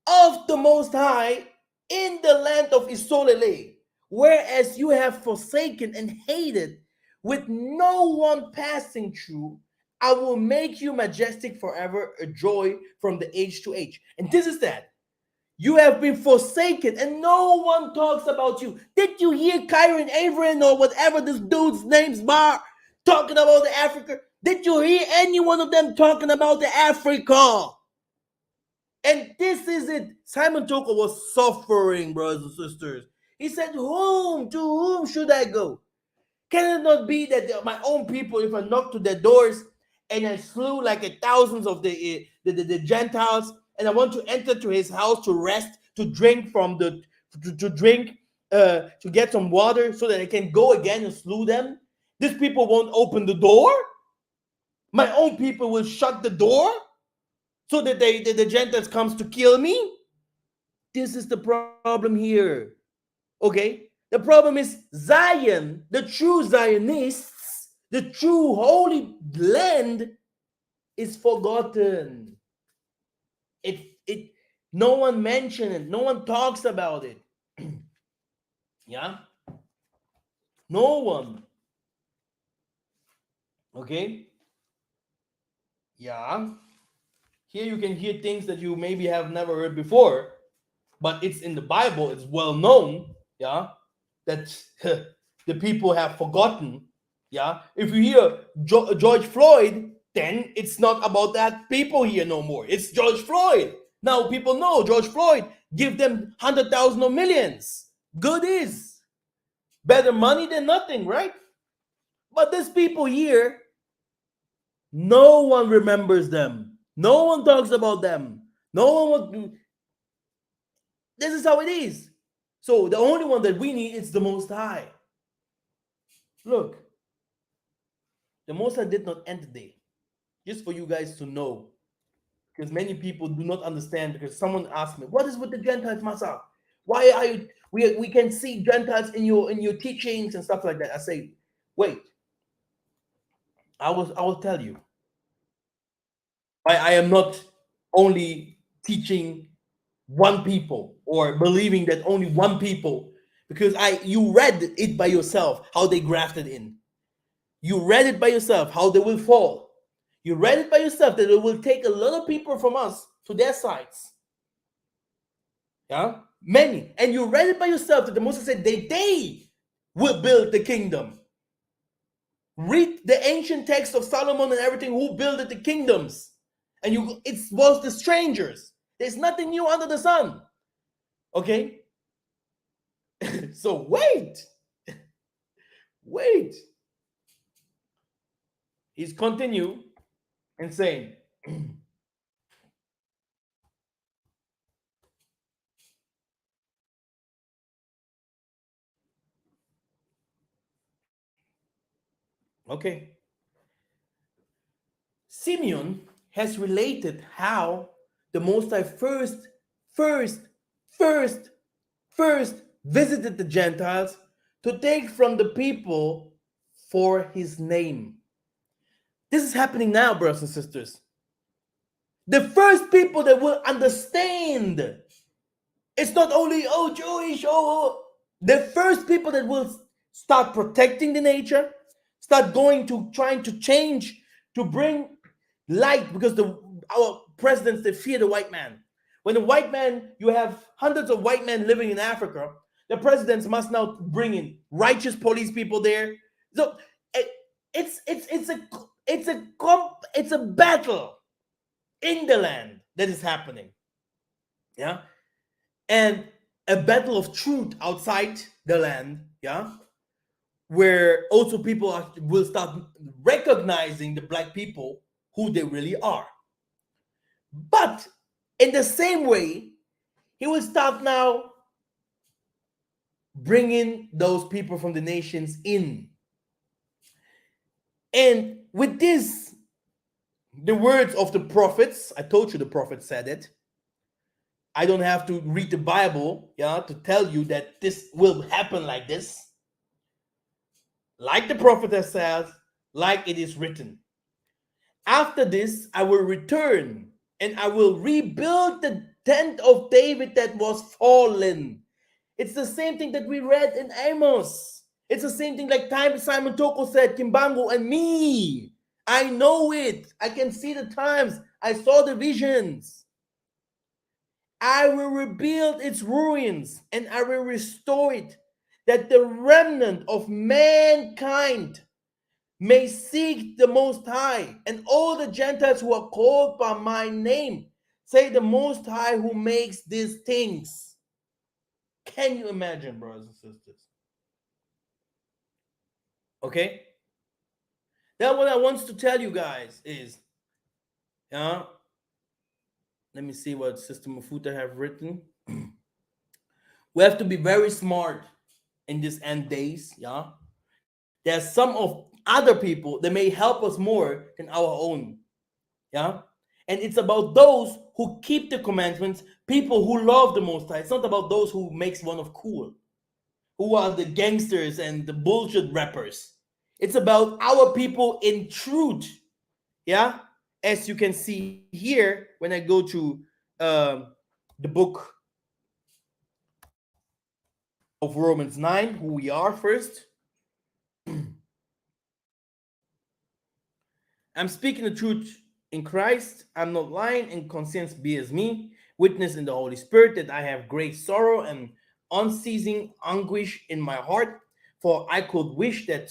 of the Most High in the land of Isolele, whereas you have forsaken and hated with no one passing through. I will make you majestic forever, a joy from the age to age. And this is that. You have been forsaken and no one talks about you. Did you hear Kyron Averin or whatever this dude's names are talking about the Africa? Did you hear any one of them talking about the Africa? And this is it. Simon Toko was suffering, brothers and sisters. He said, to whom should I go? Can it not be that my own people, if I knock to their doors and I slew like thousands of the Gentiles, and I want to enter to his house to rest, to drink from the, to drink, to get some water so that I can go again and slew them? These people won't open the door. My own people will shut the door so that the Gentiles comes to kill me. This is the problem here. Okay? The problem is Zion, the true Zionists, the true holy land is forgotten. It no one mentioned it, no one talks about it. Yeah? No one. Okay? Yeah. Here you can hear things that you maybe have never heard before, but it's in the Bible, it's well known, yeah, that the people have forgotten. Yeah, if you hear George Floyd, then it's not about that people here no more. It's George Floyd. Now people know George Floyd. Give them 100,000 or millions. Good is better money than nothing, right? But these people here, no one remembers them. No one talks about them. No one wants to. This is how it is. So the only one that we need is the Most High. Look, the Most High did not end the day. Just for you guys to know, because many people do not understand. Because someone asked me, "What is with the Gentiles, Masa? Why are you? We can see Gentiles in your teachings and stuff like that." I say, "Wait, I will tell you. I am not only teaching one people or believing that only one people, because you read it by yourself how they grafted in. You read it by yourself how they will fall. You read it by yourself that it will take a lot of people from us to their sides. Yeah, many. And you read it by yourself that the Moses said they will build the kingdom. Read the ancient text of Solomon and everything, who built the kingdoms. And it was the strangers. There's nothing new under the sun. Okay? So wait. Wait. He's continue and saying, okay. Simeon has related how the Most High first, first visited the Gentiles to take from the people for his name. This is happening now, brothers and sisters. The first people that will understand, it's not only, oh, Jewish, the first people that will start protecting the nature, start trying to change, to bring light, because our presidents, they fear the white man. When the white man, you have hundreds of white men living in Africa, the presidents must now bring in righteous police people there. So it's a battle in the land that is happening. Yeah, and a battle of truth outside the land. Yeah, where also people will start recognizing the black people who they really are. But in the same way, he will start now bringing those people from the nations in. And with this, the words of the prophets, I told you the prophet said it. I don't have to read the Bible, yeah, to tell you that this will happen like this. Like the prophet has said, like it is written. After this, I will return and I will rebuild the tent of David that was fallen. It's the same thing that we read in Amos. It's the same thing like Simon Toko said, Kimbango and me. I know it. I can see the times. I saw the visions. I will rebuild its ruins and I will restore it, that the remnant of mankind may seek the Most High, and all the Gentiles who are called by my name Say the Most High who makes these things. Can you imagine, brothers and sisters? Okay? That what I want to tell you guys is, uh, let me see what Sister Mafuta have written. We have to be very smart in these end days. Yeah, there's some of other people that may help us more than our own. Yeah, and it's about those who keep the commandments, people who love the Most High. It's not about those who makes one of cool, who are the gangsters and the bullshit rappers. It's about our people in truth. Yeah, as you can see here when I go to the book of Romans 9, who we are first. I'm speaking the truth in Christ. I'm not lying, and conscience bears me witness in the Holy Spirit that I have great sorrow and unceasing anguish in my heart. For I could wish that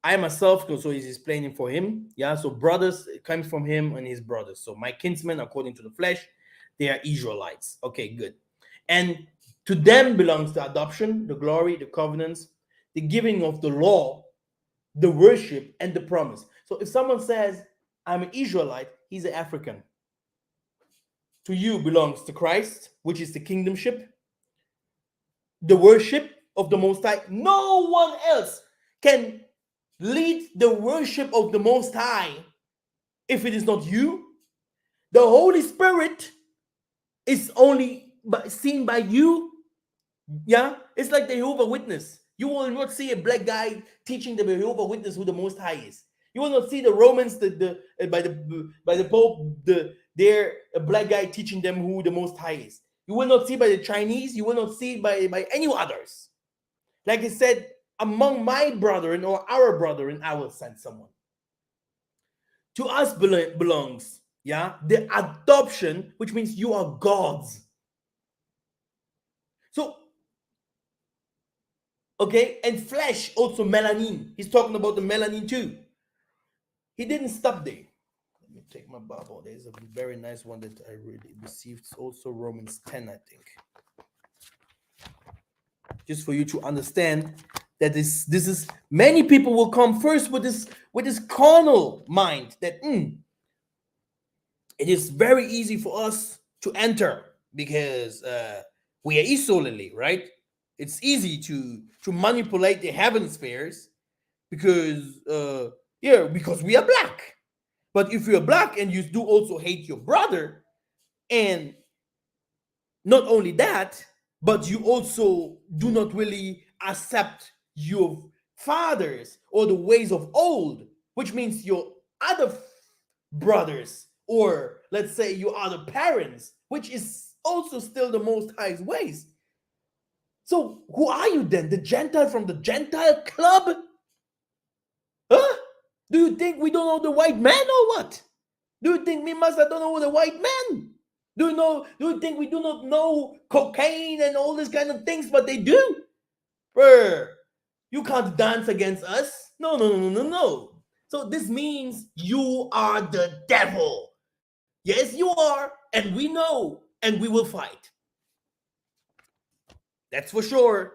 I myself, so he's explaining for him. Yeah, so brothers, it comes from him and his brothers. So my kinsmen, according to the flesh, they are Israelites. Okay, good. And to them belongs the adoption, the glory, the covenants, the giving of the law, the worship, and the promise. So if someone says, I'm an Israelite, he's an African. To you belongs the Christ, which is the kingdomship, the worship of the Most High. No one else can lead the worship of the Most High if it is not you. The Holy Spirit is only seen by you. Yeah, it's like the Jehovah Witness. You will not see a black guy teaching the Jehovah Witness who the Most High is. You will not see the Romans, by the Pope, they're a black guy teaching them who the Most High is. You will not see by the Chinese. You will not see by any others. Like I said, among my brethren or our brethren, I will send someone. To us belongs, yeah, the adoption, which means you are God's. So, okay, and flesh also melanin. He's talking about the melanin too. He didn't stop there. Let me take my Bible. There's a very nice one that I really received. It's also Romans 10, I think. Just for you to understand that this is many people will come first with this carnal mind that it is very easy for us to enter because we are Isolally, right? It's easy to manipulate the heaven spheres because because we are black. But if you're black and you do also hate your brother, and not only that, but you also do not really accept your fathers or the ways of old, which means your other brothers, or let's say your other parents, which is also still the Most High's ways. So who are you then? The Gentile from the Gentile club? Huh? Do you think we don't know the white man or what? Do you think me master don't know the white man? Do you think we do not know cocaine and all these kind of things, but they do? Brr, you can't dance against us. No, no, no, no, no, no. So this means you are the devil. Yes, you are, and we know, and we will fight. That's for sure.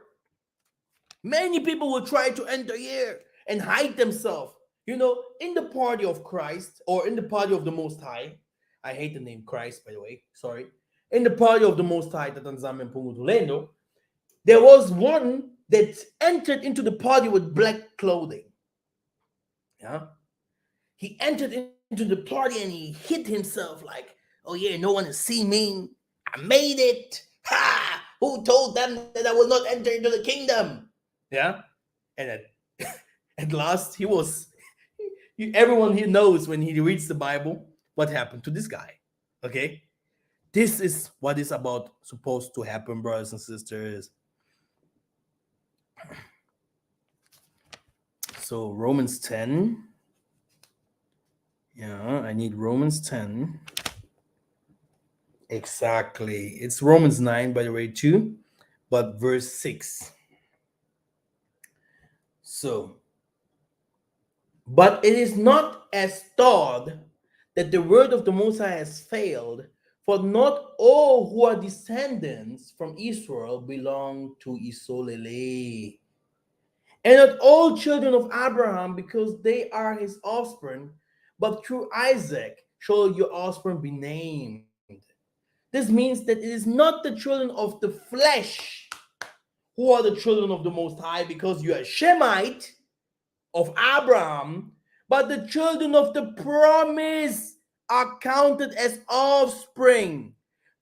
Many people will try to enter here and hide themselves, in the party of Christ or in the party of the Most High. I hate the name Christ, by the way. Sorry. In the party of the Most High, there was one that entered into the party with black clothing. Yeah. He entered into the party and he hit himself like, oh yeah, no one has seen me. I made it. Ha! Who told them that I will not enter into the kingdom? Yeah. And at last, everyone here knows when he reads the Bible what happened to this guy. Okay. This is what is about supposed to happen, brothers and sisters. So Romans 10. Yeah, I need Romans 10. Exactly. It's Romans 9, by the way, too, but verse 6. So, but it is not as thought that the word of the Most High has failed, For not all who are descendants from Israel belong to Isolele. And not all children of Abraham, because they are his offspring, but through Isaac shall your offspring be named. This means that it is not the children of the flesh who are the children of the Most High, because you are Shemite of Abraham, but the children of the promise are counted as offspring.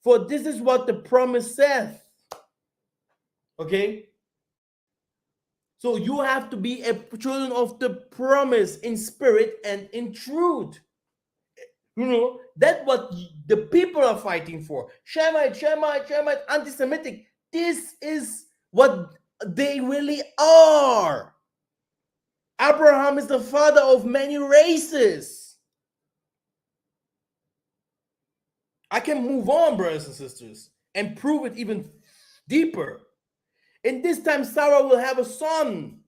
For this is what the promise saith. Okay? So you have to be a children of the promise in spirit and in truth. You know, that's what the people are fighting for. Shemite, Shemite, Shemite, anti-Semitic. This is what they really are. Abraham is the father of many races. I can move on, brothers and sisters, and prove it even deeper. And this time, Sarah will have a son.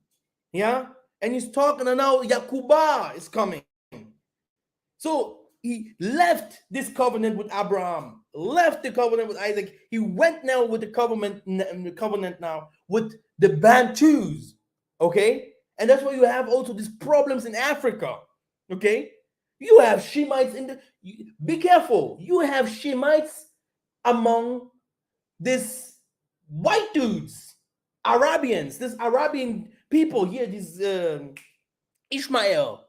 Yeah? And he's talking, and now Yakuba is coming. So he left this covenant with Abraham, left the covenant with Isaac. He went now with the covenant now with the Bantus. Okay? And that's why you have also these problems in Africa. Okay? You have Shemites in the. Be careful. You have Shemites among these white dudes, Arabians, this Arabian people here, these Ishmael.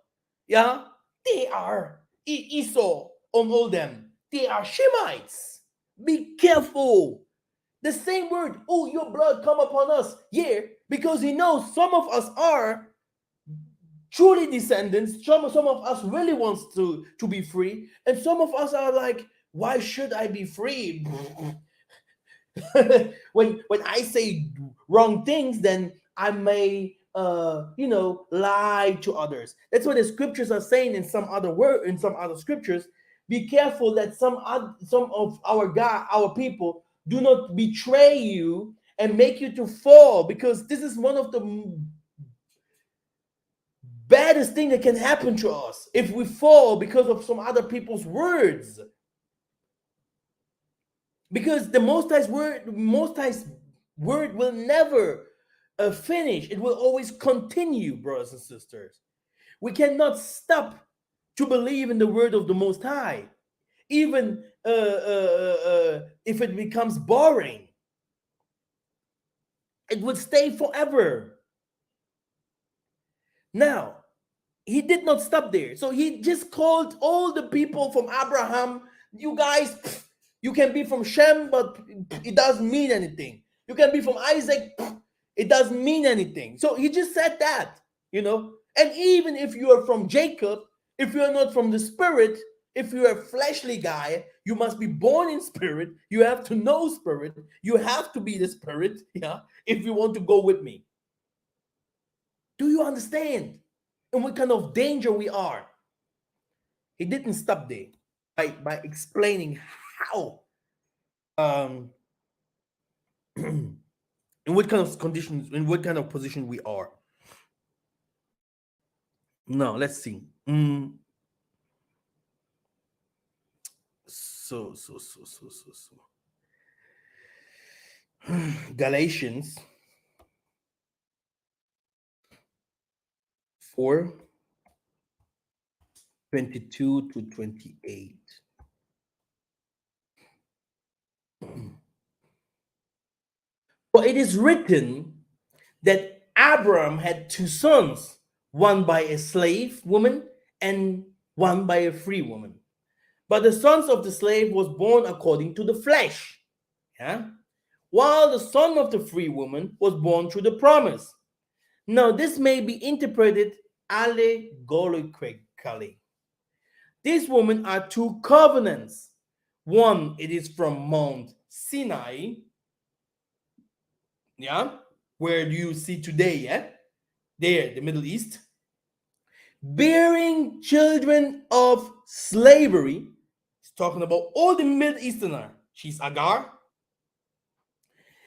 Yeah? They are Esau on all them. They are Shemites. Be careful. The same word, oh, your blood come upon us. Yeah, because he knows some of us are truly descendants. Some of us really wants to be free. And some of us are like, why should I be free? when I say wrong things, then I may lie to others. That's what the scriptures are saying in some other word in some other scriptures. Be careful that some of our people do not betray you and make you to fall, because this is one of the baddest thing that can happen to us if we fall because of some other people's words. Because the Most High's word will never finish. It will always continue, brothers and sisters. We cannot stop to believe in the word of the Most High, even if it becomes boring. It would stay forever. Now, he did not stop there. So he just called all the people from Abraham, you guys, you can be from Shem, but it doesn't mean anything. You can be from Isaac, it doesn't mean anything. So he just said that, And even if you are from Jacob, if you are not from the spirit, if you're a fleshly guy, you must be born in spirit. You have to know spirit. You have to be the spirit, yeah, if you want to go with me. Do you understand? And what kind of danger we are? He didn't stop there by explaining how in what kind of conditions, in what kind of position we are. Now let's see. So. Galatians 4:22-28. For it is written that Abram had two sons, one by a slave woman and one by a free woman. But the sons of the slave was born according to the flesh, yeah? While the son of the free woman was born through the promise. Now, this may be interpreted allegorically. These women are two covenants. One, it is from Mount Sinai, yeah, where you see today, yeah, there, the Middle East, bearing children of slavery. He's talking about all the Middle Easterner. She's Agar.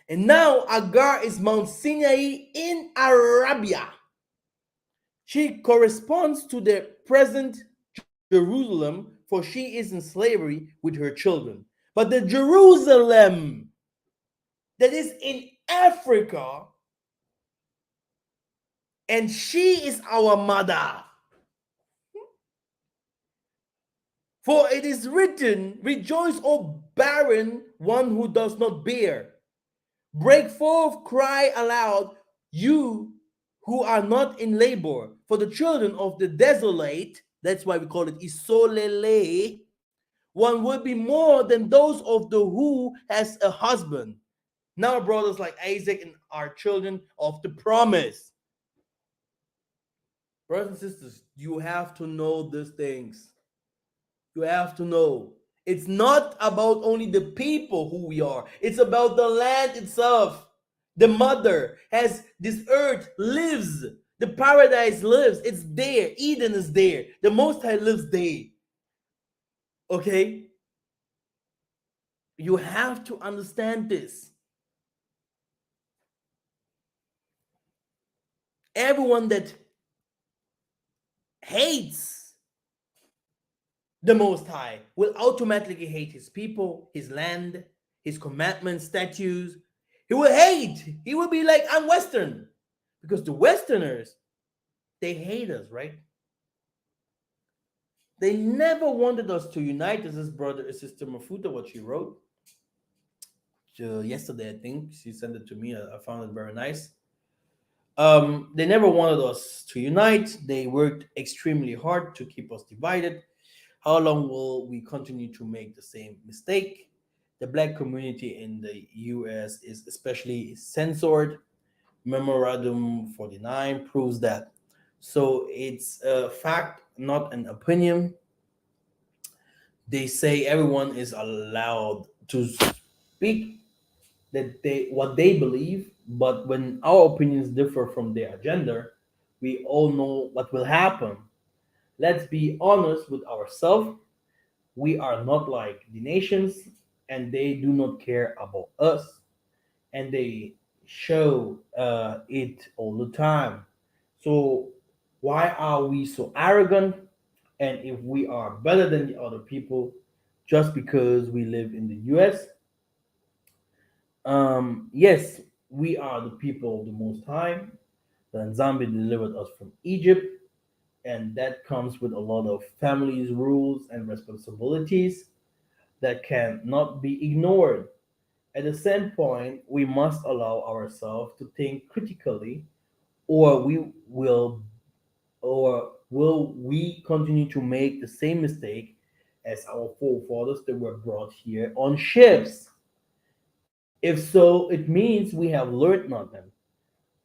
And now Agar is Mount Sinai in Arabia. She corresponds to the present Jerusalem, for she is in slavery with her children. But the Jerusalem that is in Africa, and she is our mother. For it is written, rejoice, O barren one who does not bear. Break forth, cry aloud, you who are not in labor. For the children of the desolate, that's why we call it isolele, one will be more than those of the who has a husband. Now, brothers like Isaac and our children of the promise. Brothers and sisters, you have to know these things. You have to know. It's not about only the people who we are, it's about the land itself. The mother has this earth lives, the paradise lives, it's there. Eden is there, the Most High lives there. Okay? You have to understand this. Everyone that hates the Most High will automatically hate his people, his land, his commandments, statutes. He will hate. He will be like, I'm Western. Because the Westerners, they hate us, right? They never wanted us to unite, as his brother, Sister Mafuta, what she wrote yesterday, I think. She sent it to me. I found it very nice. They never wanted us to unite. They worked extremely hard to keep us divided. How long will we continue to make the same mistake? The black community in the US is especially censored. Memorandum 49 proves that. So it's a fact, not an opinion. They say everyone is allowed to speak that they what they believe, but when our opinions differ from their agenda, we all know what will happen. Let's be honest with ourselves. We are not like the nations, and they do not care about us, and they show it all the time. So, why are we so arrogant? And if we are better than the other people just because we live in the US, yes, we are the people of the Most High. The Nzambi delivered us from Egypt, and that comes with a lot of families, rules, and responsibilities that cannot be ignored. At the same point, we must allow ourselves to think critically, or will we continue to make the same mistake as our forefathers that were brought here on ships? If so, it means we have learned nothing.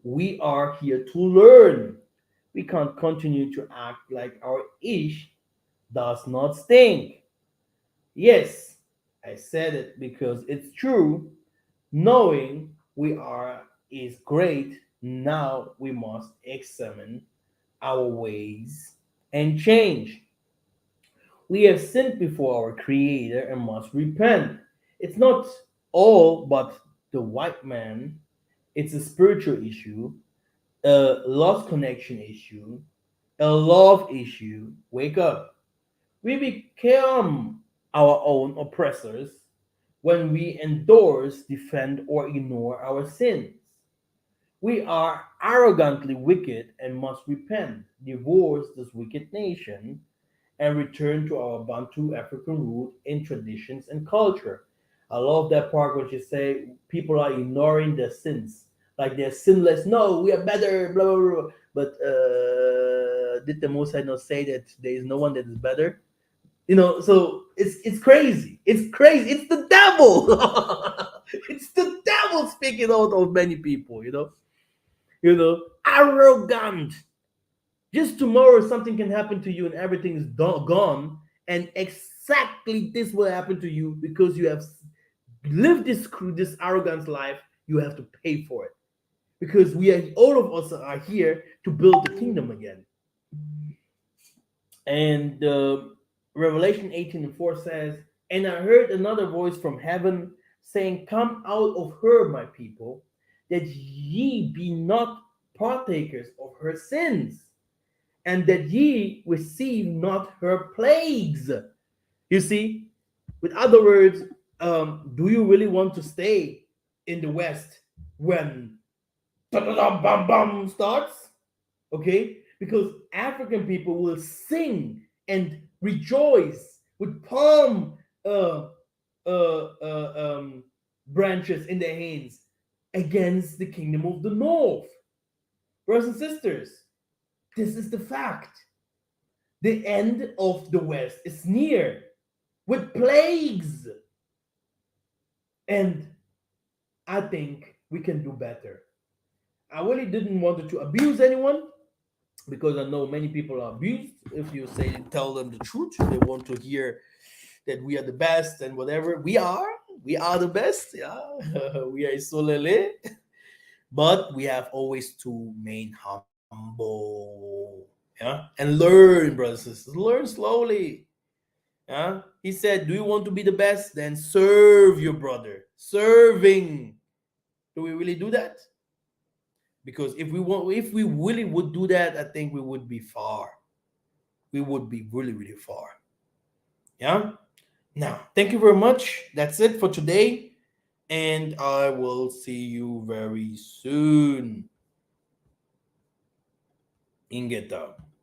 We are here to learn. We can't continue to act like our ish does not stink. Yes, I said it because it's true. Knowing we are is great. Now we must examine our ways and change. We have sinned before our Creator and must repent. It's not all but the white man, it's a spiritual issue, a lost connection issue, a love issue. Wake up. We become our own oppressors when we endorse, defend, or ignore our sins. We are arrogantly wicked and must repent, divorce this wicked nation, and return to our Bantu African root in traditions and culture. I love that part when you say people are ignoring their sins, like they're sinless. No, we are better, blah blah blah. But did the Most High not say that there is no one that is better? So it's crazy. It's crazy. It's the devil. It's the devil speaking out of many people. Arrogant. Just tomorrow, something can happen to you and everything is gone. And exactly this will happen to you because you have lived this arrogant life. You have to pay for it because all of us are here to build the kingdom again. And Revelation 18:4 says, "And I heard another voice from heaven saying, Come out of her, my people, that ye be not partakers of her sins, and that ye receive not her plagues." You see, with other words, Do you really want to stay in the West when bam bam starts? Okay, because African people will sing and rejoice with palm uh, branches in their hands against the kingdom of the north. Brothers and sisters, this is the fact. The end of the West is near with plagues. And I think we can do better. I really didn't want to abuse anyone because I know many people are abused. If you say tell them the truth, they want to hear that we are the best and whatever. We are the best. Yeah, we are Isolele, but we have always to remain humble. Yeah, and learn, brothers and sisters. Learn slowly. Yeah, he said, "Do you want to be the best? Then serve your brother. Serving. Do we really do that? Because if we really would do that, I think we would be far. We would be really, really far. Yeah. Now, thank you very much. That's it for today. And I will see you very soon. Ingeta.